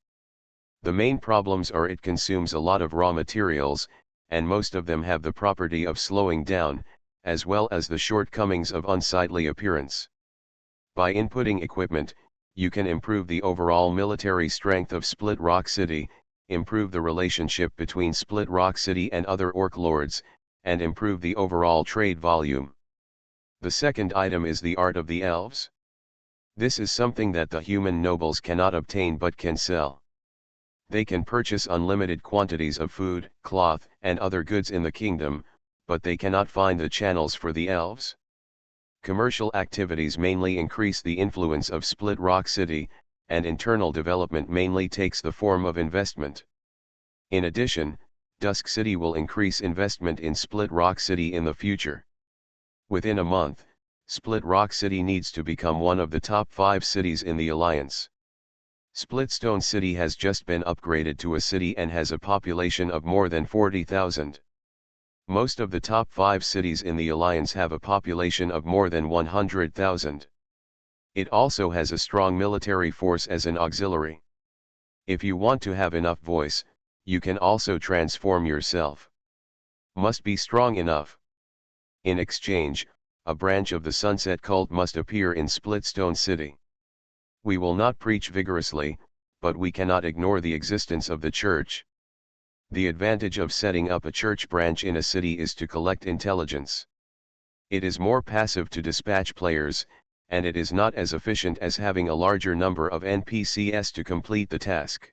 The main problems are it consumes a lot of raw materials, and most of them have the property of slowing down, as well as the shortcomings of unsightly appearance. By inputting equipment, you can improve the overall military strength of Split Rock City, improve the relationship between Split Rock City and other orc lords, and improve the overall trade volume. The second item is the art of the elves. This is something that the human nobles cannot obtain but can sell. They can purchase unlimited quantities of food, cloth, and other goods in the kingdom, but they cannot find the channels for the elves. Commercial activities mainly increase the influence of Split Rock City, and internal development mainly takes the form of investment. In addition, Dusk City will increase investment in Split Rock City in the future. Within a month, Split Rock City needs to become one of the top 5 cities in the Alliance. Splitstone City has just been upgraded to a city and has a population of more than 40,000. Most of the top 5 cities in the Alliance have a population of more than 100,000. It also has a strong military force as an auxiliary. If you want to have enough voice, you can also transform yourself. Must be strong enough. In exchange, a branch of the Sunset Cult must appear in Splitstone City. We will not preach vigorously, but we cannot ignore the existence of the church. The advantage of setting up a church branch in a city is to collect intelligence. It is more passive to dispatch players, and it is not as efficient as having a larger number of NPCs to complete the task.